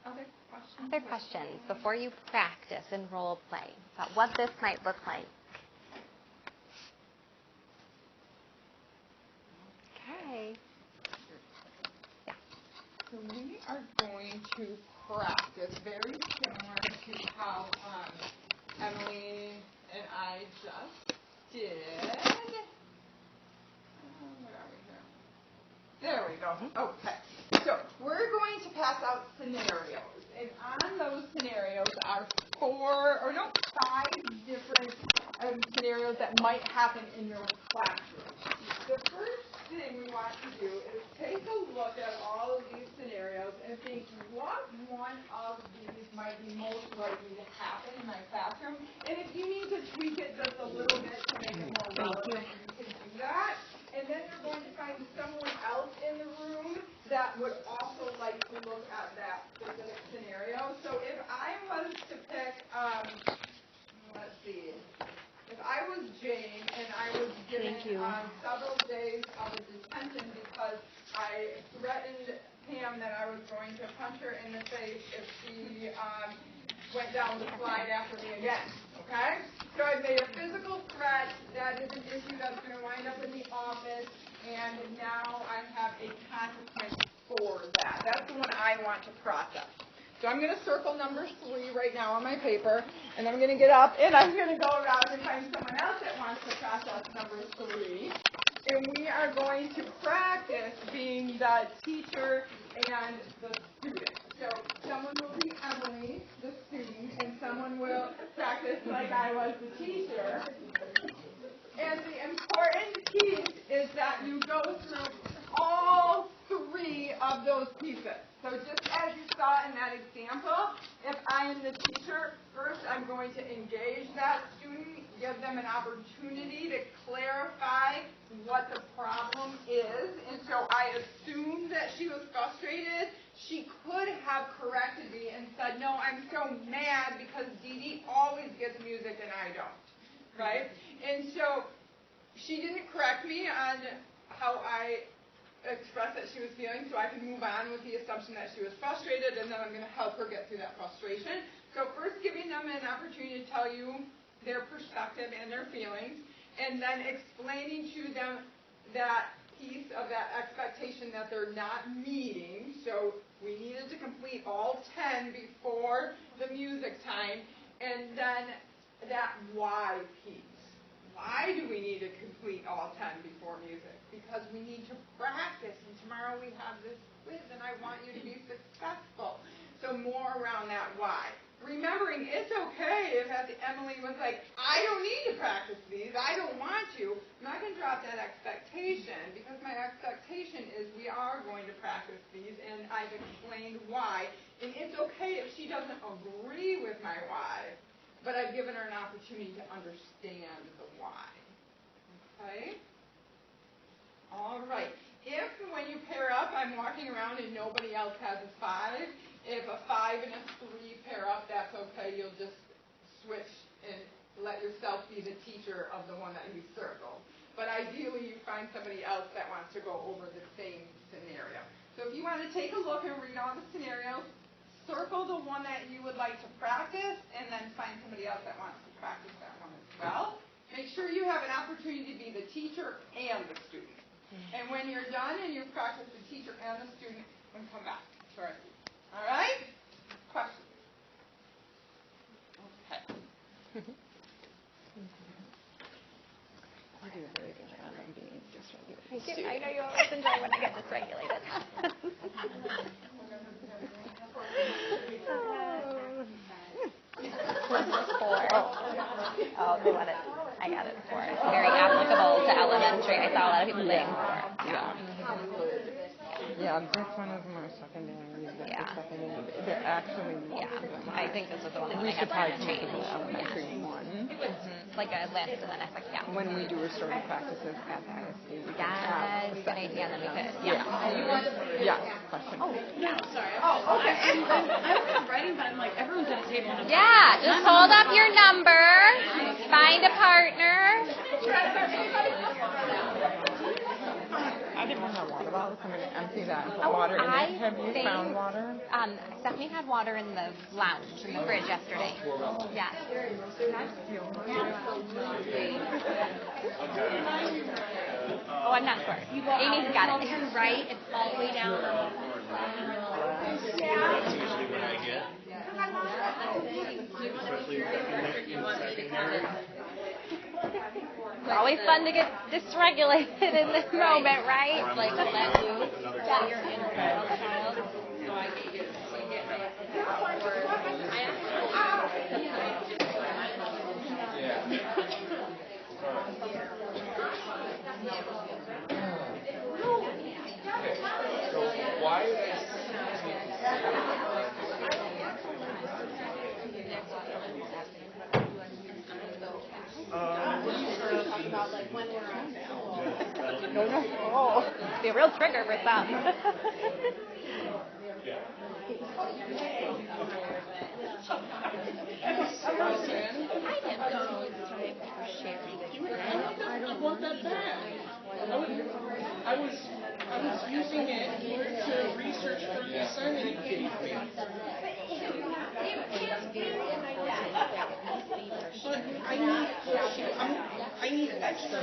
Other questions? Other questions before you practice and role play about what this might look like? Okay. Yeah. So we are going to practice very similar to how Emily and I just did. Where are we here? There we go. Okay. So we're going to pass out scenarios, and on those scenarios are 5 different scenarios that might happen in your classroom. The first thing we want to do is take a look at all of these scenarios and think, what one of these might be most likely to happen in my classroom? And if you need to tweak it just a little bit to make it more relevant, you can do that. And then you're going to find someone else in the room that would also like to look at that specific scenario. So if I was to pick, let's see, if I was Jane and I was given several days of detention because I threatened Pam that I was going to punch her in the face if she went down the slide after me again, okay? So I made a physical threat. That is an issue that's going to wind up in the office, and now I have a consequence for that. That's the one I want to process. So I'm going to circle number 3 right now on my paper, and I'm going to get up, and I'm going to go around and find someone else that wants to process number 3. And we are going to practice being the teacher and the student. So someone will be Emily, the student, and someone will practice like I was the teacher. And the important piece is that you go through all 3 of those pieces. So just as you saw in that example, if I am the teacher, first I'm going to engage that student, give them an opportunity to clarify what the problem is. And so I assumed that she was frustrated. She could have corrected me and said, no, I'm so mad because Dee Dee always gets music and I don't, right? And so she didn't correct me on how I expressed that she was feeling, so I can move on with the assumption that she was frustrated, and then I'm going to help her get through that frustration. So first giving them an opportunity to tell you their perspective and their feelings, and then explaining to them that piece of that expectation that they're not meeting. So we needed to complete all 10 before the music time, and then that why piece. Why do we need to complete all 10 before music? Because we need to practice, and tomorrow we have this quiz, and I want you to be successful. So more around that why. Remembering it's okay if Emily was like, I don't need to practice these, I don't want to. I'm not going to drop that expectation, because my expectation is we are going to practice these, and I've explained why. And it's okay if she doesn't agree with my why, but I've given her an opportunity to understand the why. Okay? All right. If, when you pair up, I'm walking around and nobody else has a 5, if a 5 and a 3 pair up, that's okay. You'll just switch and let yourself be the teacher of the one that you circled. But ideally, you find somebody else that wants to go over the same scenario. So if you want to take a look and read all the scenarios, circle the one that you would like to practice, and then find somebody else that wants to practice that one as well. Make sure you have an opportunity to be the teacher and the student. And when you're done and you've practiced the teacher and the student, then come back to our seat. All right? Questions? Okay. I know you always enjoy when I get dysregulated. Four. Oh, they want it. I got it. 4. It's very applicable to the elementary. I saw a lot of people saying 4. Yeah, this one is more secondary. This Yeah. is secondary. They're actually Yeah, I think this was the only one I we should had probably changed. take the elementary one. Like a list and then I was like, yeah. When we do restorative practices at the ISD, we can Yes, add the good idea. Then we could, Yeah. Question. I'm writing, but I'm like, everyone's at a table. And I'm Yeah, just hold up your number, find a partner. I didn't have water bottles. I'm going to empty that and put water in it. Have you found water? Stephanie had water in the lounge, in the fridge yesterday. Yeah. Oh, I'm not sure. Amy's got it. turn right, it's all the way down. That's usually what I get. Especially secondary. It's always fun to get dysregulated in this moment, right? Like, let loose. Yeah. Your inner child. So I get So why No. Oh, be a real trigger for some. I don't want that back. I was using it to research for the assignment you gave me. But I need extra.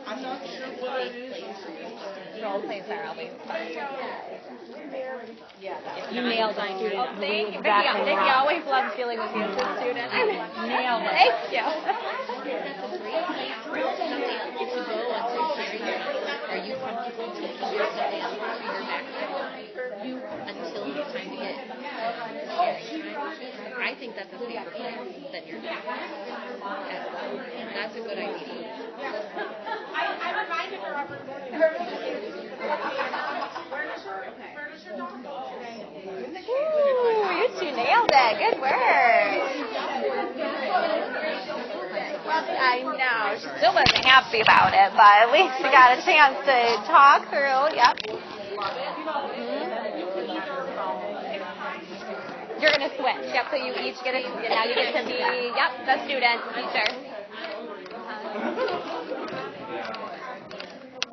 I'm not sure what it is. Role plays are always fun. You nailed it, student. Oh, thank you. Vicky always loves dealing with you as a student. Nailed it. Thank you. Are you comfortable taking your exam for your background until it's time to get sharing time? I think that's a safer plan than your background as well. That's a good idea. I reminded her of her. Where does your dog go today? Ooh, you two nailed it. Good work. I know. She still wasn't happy about it, but at least we got a chance to talk through. Yep. You're going to switch. Yep, so you each get a, now you get to be, the student, teacher.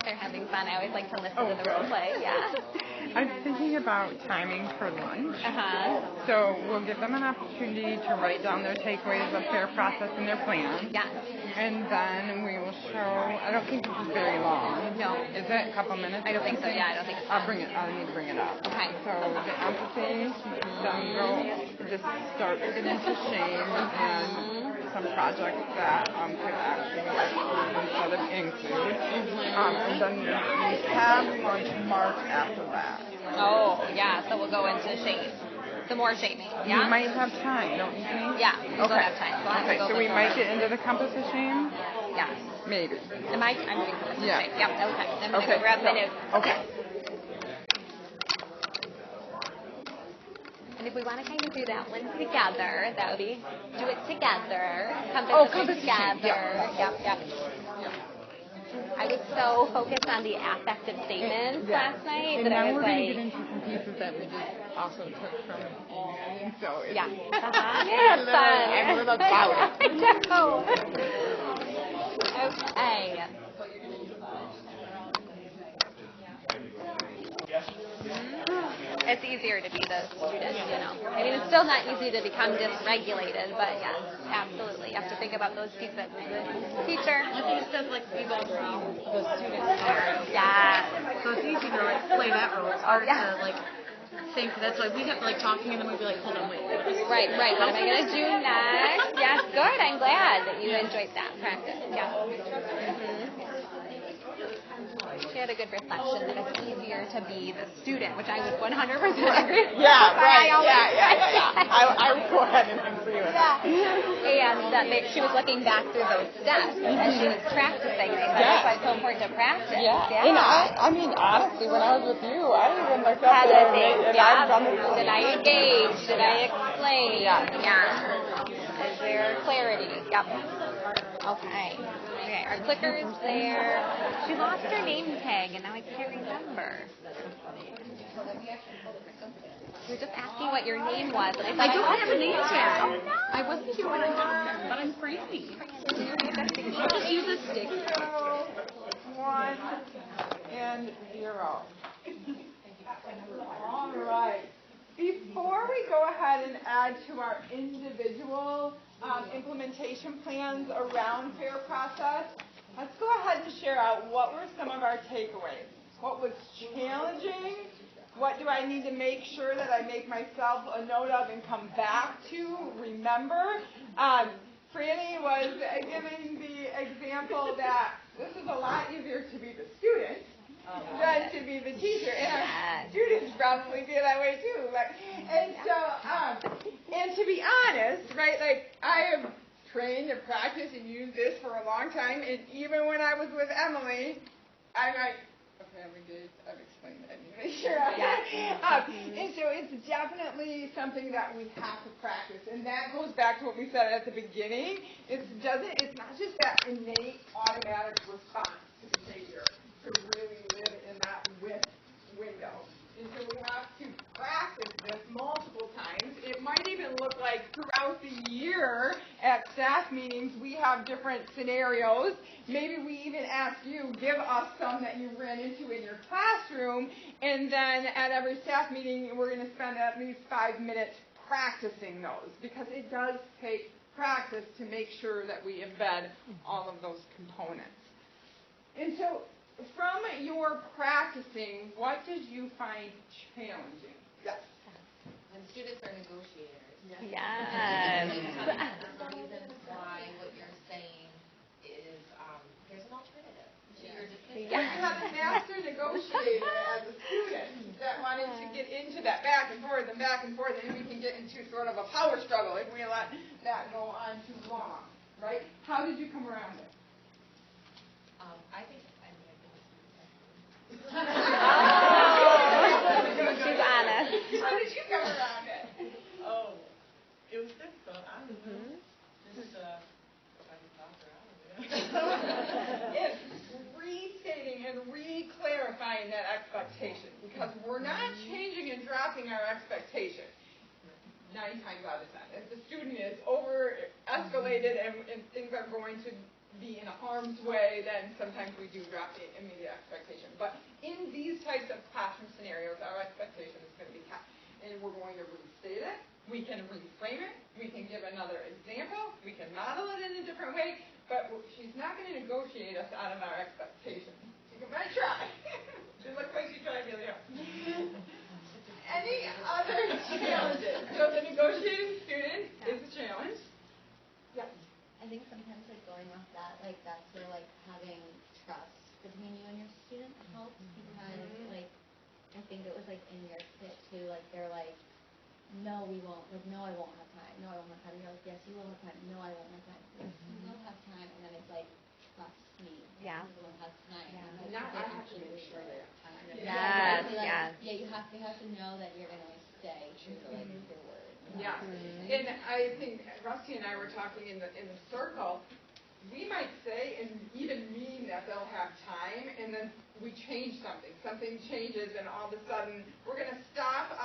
They're having fun. I always like to listen to the role play. Yeah. I'm thinking about timing for lunch. So we'll give them an opportunity to write down their takeaways of their process and their plan. Yeah. And then we will show, I don't think this is very long. No. Is it a couple minutes? I don't think so. Yeah, I don't think it's I'll need to bring it up. Okay. So the empathy, then go just start to get into shame and some projects that could actually exclude instead of include. And then we have lunch mark after that. Oh, yeah, so we'll go into shame. Some more shaming, yeah? We might have time, don't you think? Yeah, we will have time. Okay, so we might get into the compass of shame? Yeah. Maybe. I'm doing compass of shame. Yep, okay. I'm going to Okay. go grab my notes. Okay. And if we want to kind of do that one together, that would be, do it together. Compass compass of shame. together. Yep. I was so focused on the affective statements last night And that I now was we're like... going to get into some pieces that we just also took from Amy. So it's Yeah, fun. I'm a little proud. I know. Okay. It's easier to be the student, you know. I mean, it's still not easy to become dysregulated, but yes, absolutely. You have to think about those pieces as a teacher. I think it says like we've all seen the students there. Yeah. So it's easy to like play that role. It's hard to like think. That's why we have to like talking and then we'd be like, hold on, wait. Right. What am I going to do next? Yes, good. I'm glad that you enjoyed that practice. Yeah. get a good reflection that it's easier to be the student, which I would 100% agree with. Yeah, right. Yeah. I would go ahead and agree with that. And that she was looking back through those steps as she was practicing things. That's why it's so important to practice. Yeah. And I mean, honestly, when I was with you, I even looked up Had there to think, and I've done the Did I engage? Did I explain? Yeah. Is there clarity? Yep. Okay. Okay, our clicker's there. She lost her name tag, and now I can't remember. We were just asking what your name was, and I don't have a name tag. Oh, no. I wasn't here when I got them, but I'm Franny. I'll just use a stick. 1 and 0. All right. Before we go ahead and add to our individual implementation plans around fair process, let's go ahead and share out what were some of our takeaways. What was challenging? What do I need to make sure that I make myself a note of and come back to, remember? Franny was giving the example that this is a lot easier to be the student than to be the teacher. And our students probably feel that way too. And to be honest, right, like I have trained and practiced and used this for a long time, and even when I was with Emily, I'm like, okay, I've explained that. Make sure and so it's definitely something that we have to practice, and that goes back to what we said at the beginning. It's not just that innate automatic response to behavior to really live in that window. And so we have to practice this multiple times. It might even look like throughout the year at staff meetings we have different scenarios. Maybe we even ask you, give us some that you ran into in your classroom, and then at every staff meeting we're going to spend at least 5 minutes practicing those, because it does take practice to make sure that we embed all of those components. And so from your practicing, what did you find challenging? Yes. When students are negotiators. Yes. The reason why what you're saying is there's an alternative to your decision. You have a master negotiator as a student that wanted to get into that back and forth, and we can get into sort of a power struggle if we let that go on too long, right? How did you come around it? I think She's honest. How did you come around it? Oh, it was difficult. I don't know. Just, if I can talk her out of it. It's restating and re-clarifying that expectation, because we're not changing and dropping our expectation 9 times out of 10. If the student is over-escalated and things are going to be in harm's way, then sometimes we do drop the immediate expectation. But in these types of classroom scenarios, our expectation is going to be kept. And we're going to restate it. We can reframe it. We can give another example. We can model it in a different way. But she's not going to negotiate us out of our expectations. She might try. It looks like she tried really hard. Any other challenges? So the negotiating student is a challenge. Yes. I think sometimes going off that, that's where having trust between you and your student helps, because I think it was in your kit too, they're no, we won't, no, I won't have time, no, I won't have time. You're yes, you will have time, no, I won't have time, yes, you will have time, and then it's trust me, yeah, you will have time. Yeah. And I have to make sure they have time. Yes, yes. Yeah, you have to know that you're going to stay true to your word. Yeah, and I think Rusty and I were talking in the circle. We might say and even mean that they'll have time, and then we change something. Something changes, and all of a sudden we're going to stop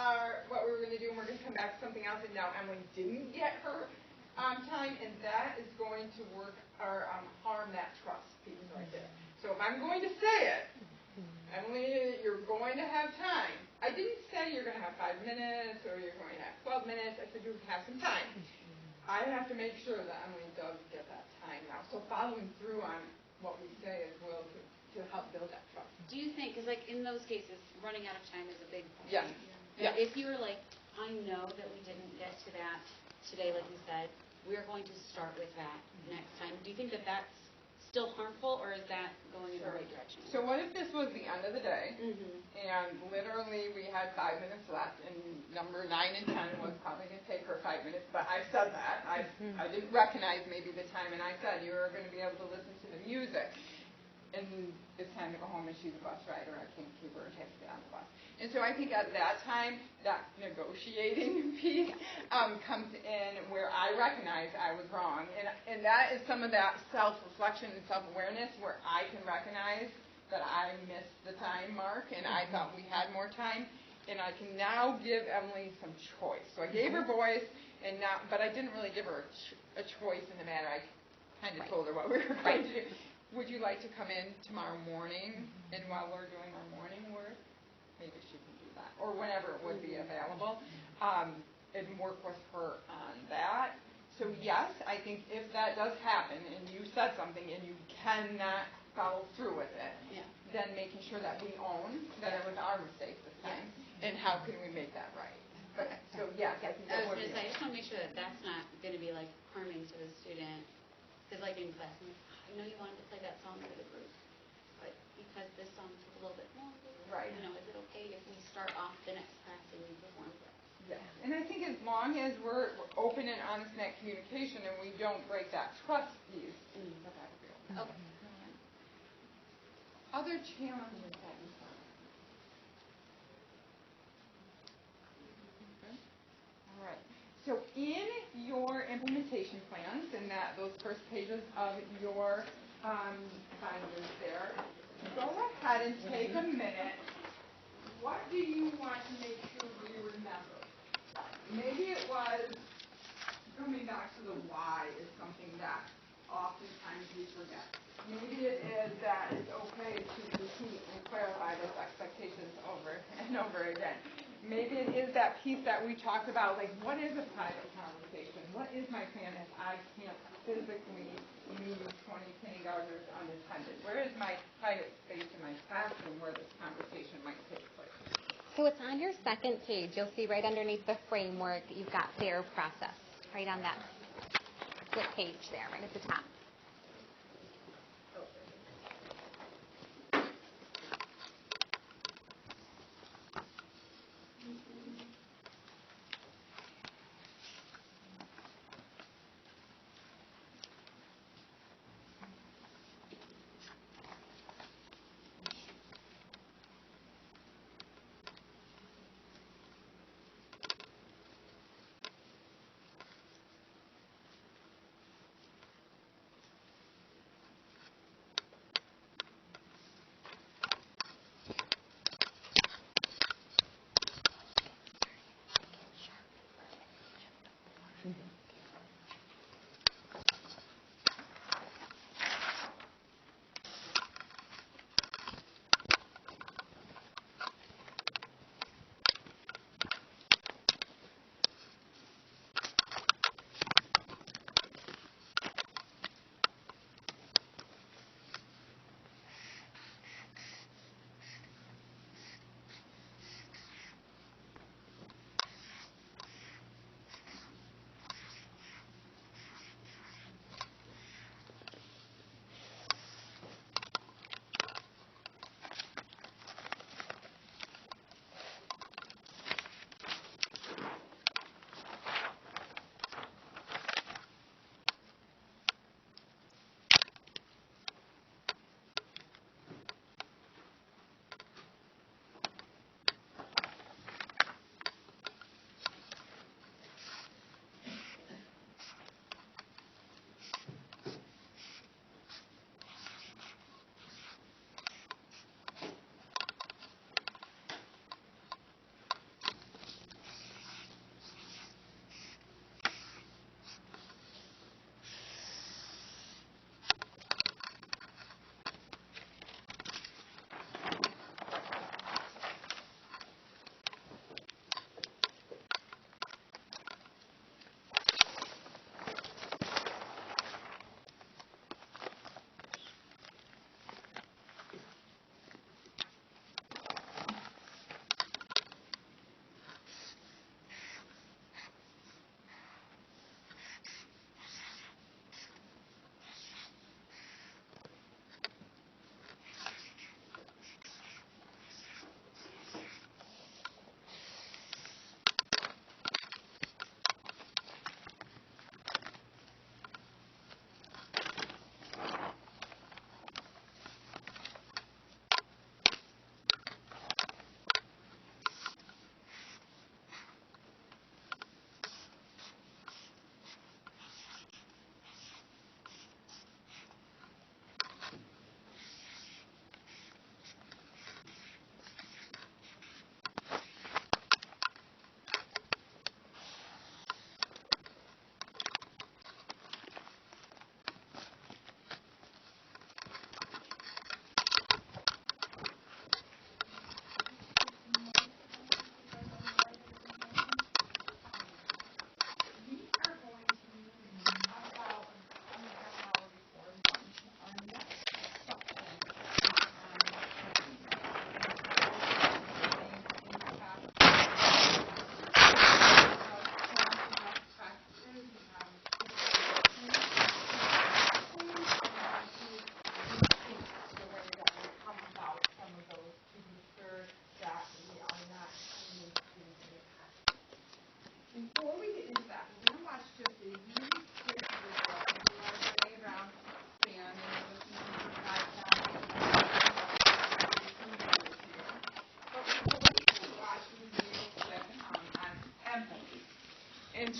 what we were going to do, and we're going to come back to something else. And now Emily didn't get her time, and that is going to work or harm that trust piece right there. So if I'm going to say it, Emily, you're going to have time. I didn't say you're going to have 5 minutes or you're going to have 12 minutes. I said you have some time. I have to make sure that Emily does get that time now. So following through on what we say as well to help build that trust. Do you think, because in those cases, running out of time is a big point. Yes. Yeah. If you were I know that we didn't get to that today, like you said, we're going to start with that next time. Do you think that that's still harmful, or is that going in the right direction? So what if this was the end of the day, Mm-hmm. and literally we had 5 minutes left, and number 9 and 10 was probably going to take her 5 minutes, but I said that. I didn't recognize maybe the time, and I said you were going to be able to listen to the music, and it's time to go home, and she's a bus rider. I can't keep her, and she has to get on the bus. And so I think at that time, that negotiating piece comes in where I recognize I was wrong. And that is some of that self-reflection and self-awareness where I can recognize that I missed the time mark and I thought we had more time. And I can now give Emily some choice. So I gave her voice, but I didn't really give her a choice in the matter. I kind of told her what we were going to do. Would you like to come in tomorrow morning, and while we're doing our morning work, maybe she can do that, or whenever it would be available, and work with her on that. So yes, I think if that does happen, and you said something, and you cannot follow through with it, then making sure that we own that it was our mistake this time, and how can we make that right. But, so yes, I think I that was would going to be. say, I just want to make sure that that's not going to be like harming to the student, because like in class, I'm like, I know you wanted to play that song for the group, but because this song took a little bit longer, right. You know, is it okay if we start off the next class and we perform for us? Yes, and I think as long as we're open and honest in that communication and we don't break that trust piece, that would be okay. Okay. Other challenges that you found? Okay. All right. So in your implementation plans, and those first pages of your binders there, go ahead and take a minute. What do you want to make sure you remember? Maybe it was coming back to the why is something that oftentimes we forget. Maybe it is that it's okay to repeat and clarify those expectations over and over again. Maybe it is that piece that we talked about, like what is a private conversation? What is my plan if I can't physically meet 20 kindergartners unattended? Where is my private space in my classroom where this conversation might take place? So it's on your second page. You'll see right underneath the framework, you've got their process, right on that split page there, right at the top.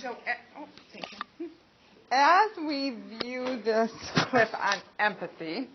So, thank you. As we view this clip on empathy,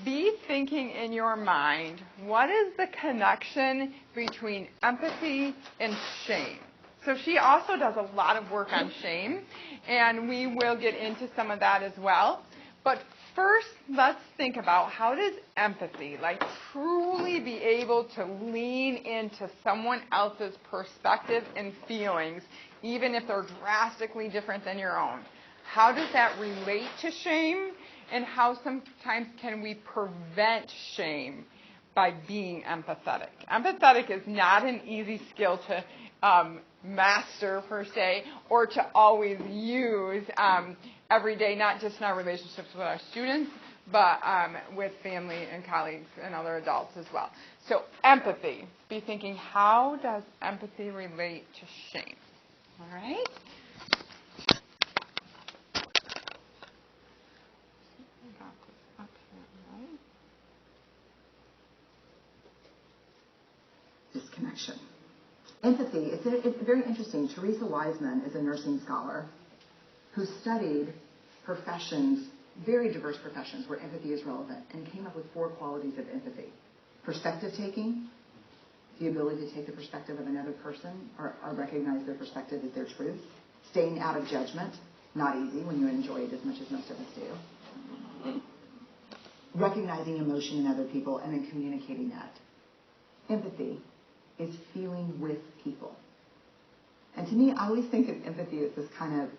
be thinking in your mind, what is the connection between empathy and shame? So she also does a lot of work on shame, and we will get into some of that as well. But first, let's think about how does empathy, like truly be able to lean into someone else's perspective and feelings, even if they're drastically different than your own. How does that relate to shame, and how sometimes can we prevent shame by being empathetic? Empathetic is not an easy skill to master, per se, or to always use every day, not just in our relationships with our students, but with family and colleagues and other adults as well. So empathy, be thinking, how does empathy relate to shame? All right? Disconnection. Empathy, it's very interesting. Teresa Wiseman is a nursing scholar who studied professions, very diverse professions where empathy is relevant, and came up with 4 qualities of empathy. Perspective taking, the ability to take the perspective of another person or recognize their perspective as their truth. Staying out of judgment, not easy when you enjoy it as much as most of us do. Recognizing emotion in other people and then communicating that. Empathy is feeling with people. And to me, I always think of empathy as this kind of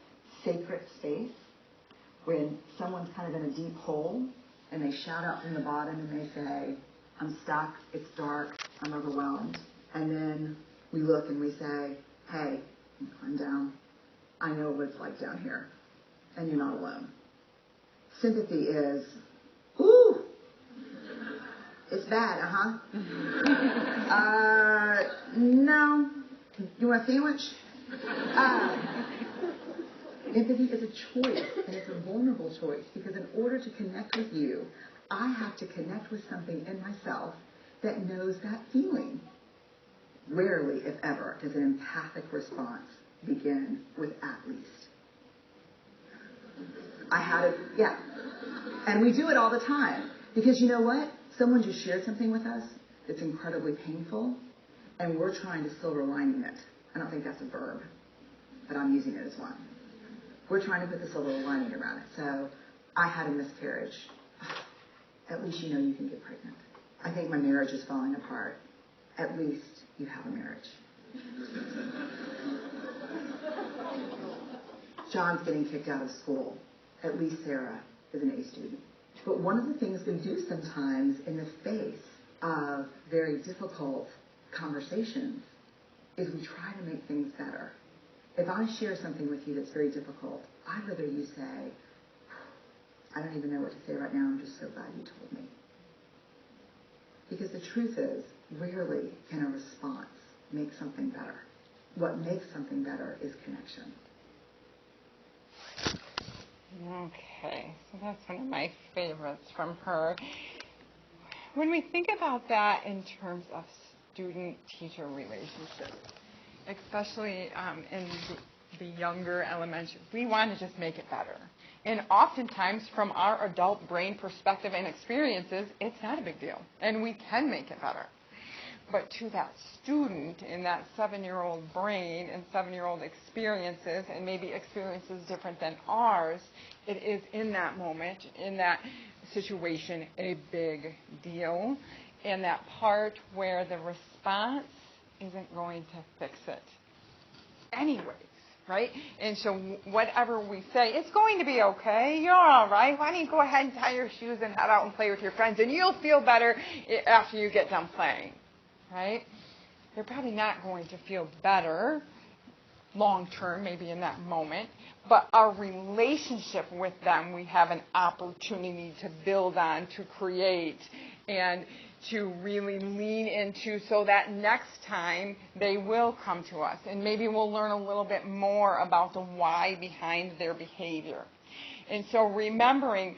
sacred space when someone's kind of in a deep hole and they shout out from the bottom and they say, I'm stuck, it's dark, I'm overwhelmed. And then we look and we say, hey, I'm down. I know what it's like down here. And you're not alone. Sympathy is, ooh, it's bad, no. You want a sandwich? Empathy is a choice, and it's a vulnerable choice, because in order to connect with you, I have to connect with something in myself that knows that feeling. Rarely, if ever, does an empathic response begin with at least. I had it, yeah. And we do it all the time, because you know what? Someone just shared something with us that's incredibly painful, and we're trying to silver lining it. I don't think that's a verb, but I'm using it as one. We're trying to put the silver lining around it. So, I had a miscarriage. At least you know you can get pregnant. I think my marriage is falling apart. At least you have a marriage. John's getting kicked out of school. At least Sarah is an A student. But one of the things we do sometimes in the face of very difficult conversations is we try to make things better. If I share something with you that's very difficult, I'd rather you say, I don't even know what to say right now, I'm just so glad you told me. Because the truth is, rarely can a response make something better. What makes something better is connection. Okay, so that's one of my favorites from her. When we think about that in terms of student-teacher relationships, especially in the younger elementary, we want to just make it better. And oftentimes, from our adult brain perspective and experiences, it's not a big deal, and we can make it better. But to that student in that 7-year-old brain and 7-year-old experiences, and maybe experiences different than ours, it is in that moment, in that situation, a big deal. And that part where the response isn't going to fix it anyways, right? And so whatever we say, it's going to be okay, you're all right, why don't you go ahead and tie your shoes and head out and play with your friends, and you'll feel better after you get done playing. Right? They're probably not going to feel better long term, maybe in that moment, but our relationship with them, we have an opportunity to build on, to create, and to really lean into so that next time they will come to us. And maybe we'll learn a little bit more about the why behind their behavior. And so remembering,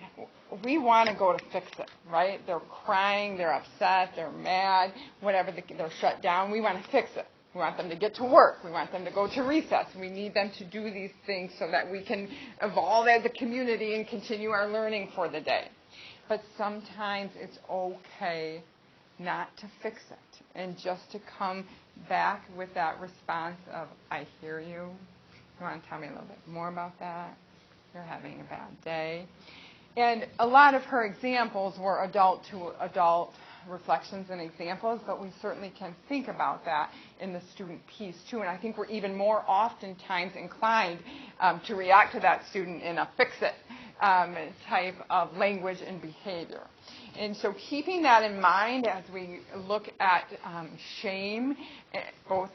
we want to go to fix it, right? They're crying, they're upset, they're mad, whatever, they're shut down. We want to fix it. We want them to get to work. We want them to go to recess. We need them to do these things so that we can evolve as a community and continue our learning for the day. But sometimes it's okay not to fix it and just to come back with that response of, I hear you. You want to tell me a little bit more about that? You're having a bad day. And a lot of her examples were adult to adult reflections and examples, but we certainly can think about that in the student piece too. And I think we're even more oftentimes inclined to react to that student in a fix-it type of language and behavior. And so keeping that in mind as we look at shame, both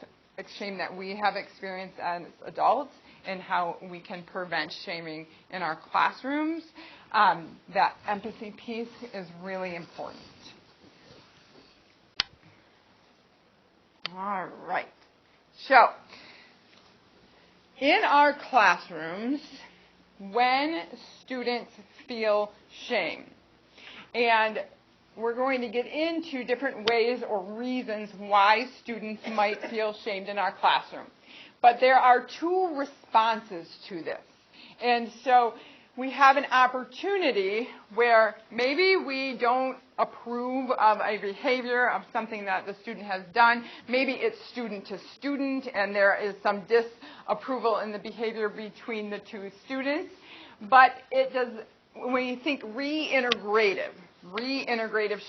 shame that we have experienced as adults and how we can prevent shaming in our classrooms, that empathy piece is really important. All right. So, in our classrooms, when students feel shame, and we're going to get into different ways or reasons why students might feel shamed in our classroom. But there are two responses to this. And so we have an opportunity where maybe we don't approve of a behavior of something that the student has done. Maybe it's student to student and there is some disapproval in the behavior between the two students. But it does, when you think reintegrative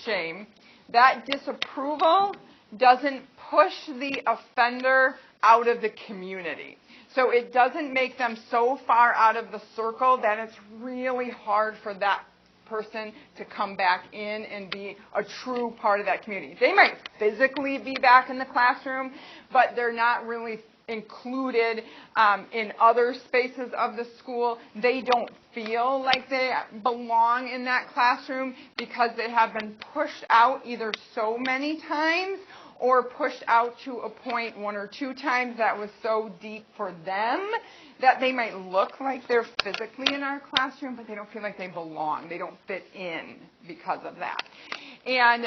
shame, that disapproval doesn't push the offender out of the community. So it doesn't make them so far out of the circle that it's really hard for that person to come back in and be a true part of that community. They might physically be back in the classroom, but they're not really included in other spaces of the school. They don't feel like they belong in that classroom because they have been pushed out either so many times or pushed out to a point one or two times that was so deep for them that they might look like they're physically in our classroom, but they don't feel like they belong. They don't fit in because of that. And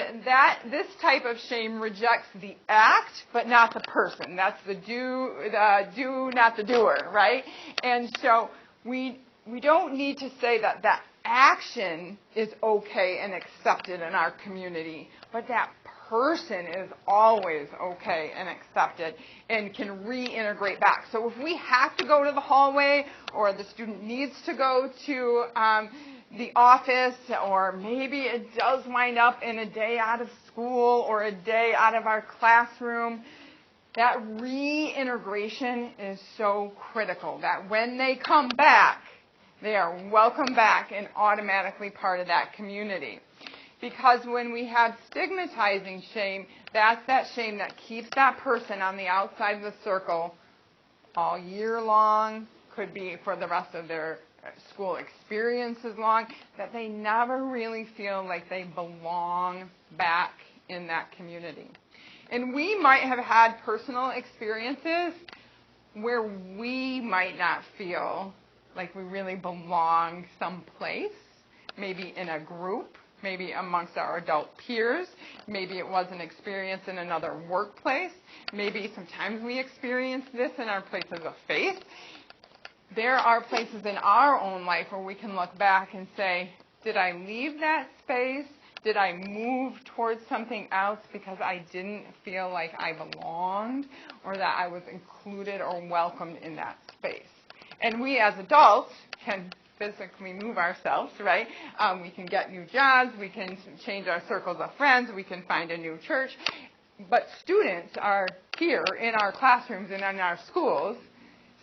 this type of shame rejects the act, but not the person. That's the do, not the doer, right? And so we don't need to say that that action is okay and accepted in our community, but that person is always okay and accepted and can reintegrate back. So if we have to go to the hallway or the student needs to go to the office, or maybe it does wind up in a day out of school or a day out of our classroom, that reintegration is so critical that when they come back, they are welcome back and automatically part of that community. Because when we have stigmatizing shame, that's that shame that keeps that person on the outside of the circle all year long, could be for the rest of their school experiences long, that they never really feel like they belong back in that community. And we might have had personal experiences where we might not feel like we really belong someplace, maybe in a group, maybe amongst our adult peers, maybe it was an experience in another workplace, maybe sometimes we experience this in our places of faith. There are places in our own life where we can look back and say, did I leave that space? Did I move towards something else because I didn't feel like I belonged or that I was included or welcomed in that space? And we as adults can physically move ourselves, right? We can get new jobs, we can change our circles of friends, we can find a new church. But students are here in our classrooms and in our schools.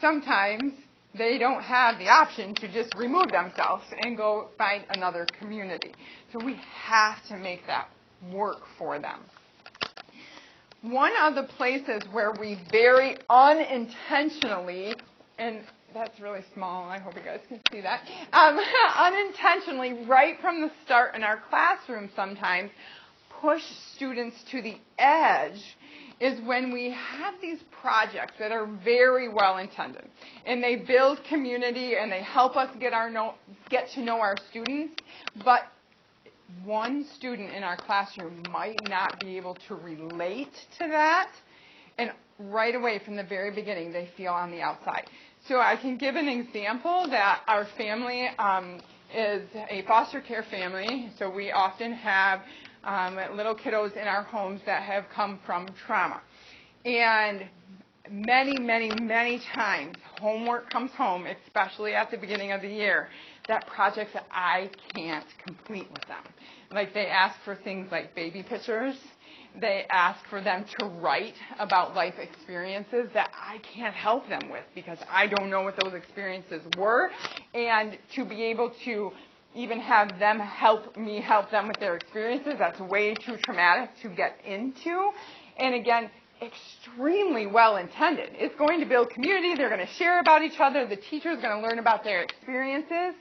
Sometimes they don't have the option to just remove themselves and go find another community. So we have to make that work for them. One of the places where we very unintentionally, and that's really small, I hope you guys can see that, unintentionally, right from the start in our classroom sometimes, push students to the edge is when we have these projects that are very well intended and they build community and they help us get to know our students, but one student in our classroom might not be able to relate to that And right away from the very beginning, they feel on the outside. So I can give an example that our family is a foster care family. So we often have little kiddos in our homes that have come from trauma. And many, many, many times, homework comes home, especially at the beginning of the year, that projects that I can't complete with them. Like they ask for things like baby pictures. They ask for them to write about life experiences that I can't help them with because I don't know what those experiences were. And to be able to even have them help me help them with their experiences, that's way too traumatic to get into. And again, extremely well intended. It's going to build community. They're going to share about each other. The teacher's going to learn about their experiences.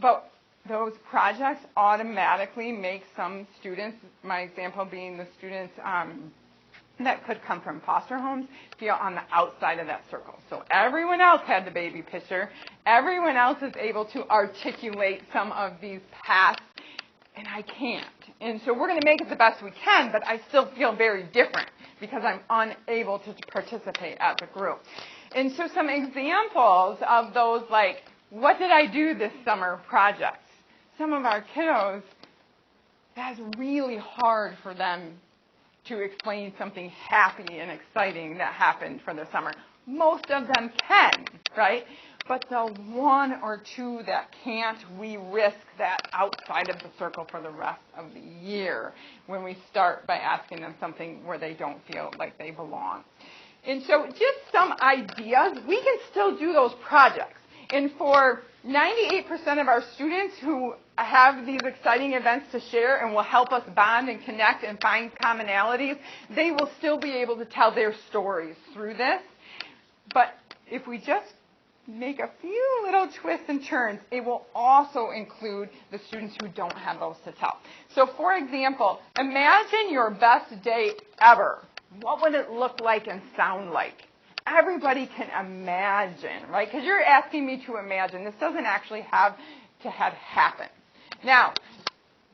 But those projects automatically make some students, my example being the students that could come from foster homes, feel on the outside of that circle. So everyone else had the baby picture. Everyone else is able to articulate some of these paths, and I can't. And so we're going to make it the best we can, but I still feel very different because I'm unable to participate as a group. And so some examples of those, like, what did I do this summer projects? Some of our kiddos, that's really hard for them to explain something happy and exciting that happened for the summer. Most of them can, right? But the one or two that can't, we risk that outside of the circle for the rest of the year when we start by asking them something where they don't feel like they belong. And so just some ideas. We can still do those projects. And for 98% of our students who have these exciting events to share and will help us bond and connect and find commonalities, they will still be able to tell their stories through this. But if we just make a few little twists and turns, it will also include the students who don't have those to tell. So for example, imagine your best day ever. What would it look like and sound like? Everybody can imagine, right? Because you're asking me to imagine. This doesn't actually have to have happened. Now,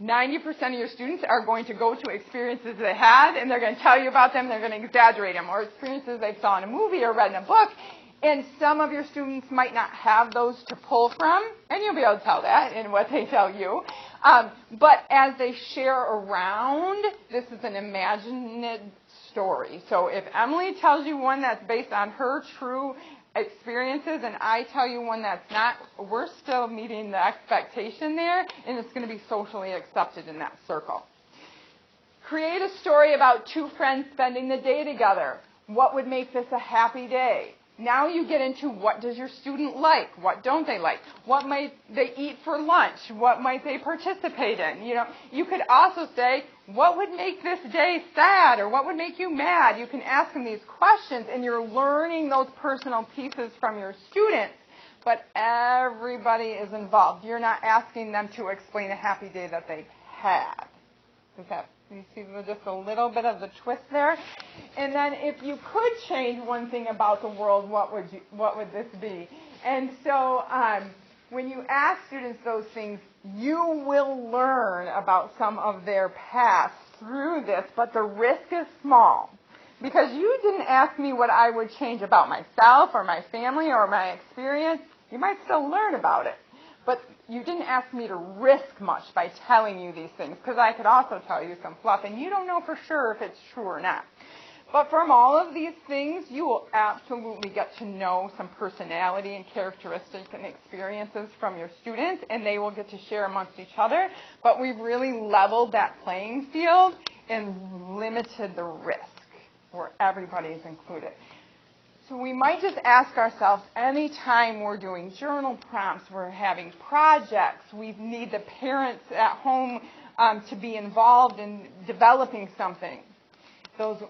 90% of your students are going to go to experiences they had, and they're going to tell you about them. They're going to exaggerate them, or experiences they saw in a movie or read in a book. And some of your students might not have those to pull from, and you'll be able to tell that in what they tell you. But as they share around, this is an imagined story. So if Emily tells you one that's based on her true experiences and I tell you one that's not, we're still meeting the expectation there, and it's going to be socially accepted in that circle. Create a story about two friends spending the day together. What would make this a happy day? Now you get into what does your student like? What don't they like? What might they eat for lunch? What might they participate in? You know, you could also say, what would make this day sad, or what would make you mad? You can ask them these questions, and you're learning those personal pieces from your students, but everybody is involved. You're not asking them to explain a happy day that they've had. You see just a little bit of the twist there? And then if you could change one thing about the world, what would this be? And so when you ask students those things, you will learn about some of their past through this, but the risk is small. Because you didn't ask me what I would change about myself or my family or my experience. You might still learn about it. But you didn't ask me to risk much by telling you these things, because I could also tell you some fluff, and you don't know for sure if it's true or not. But from all of these things, you will absolutely get to know some personality and characteristics and experiences from your students, and they will get to share amongst each other. But we've really leveled that playing field and limited the risk where everybody is included. So we might just ask ourselves, anytime we're doing journal prompts, we're having projects, we need the parents at home to be involved in developing something. Those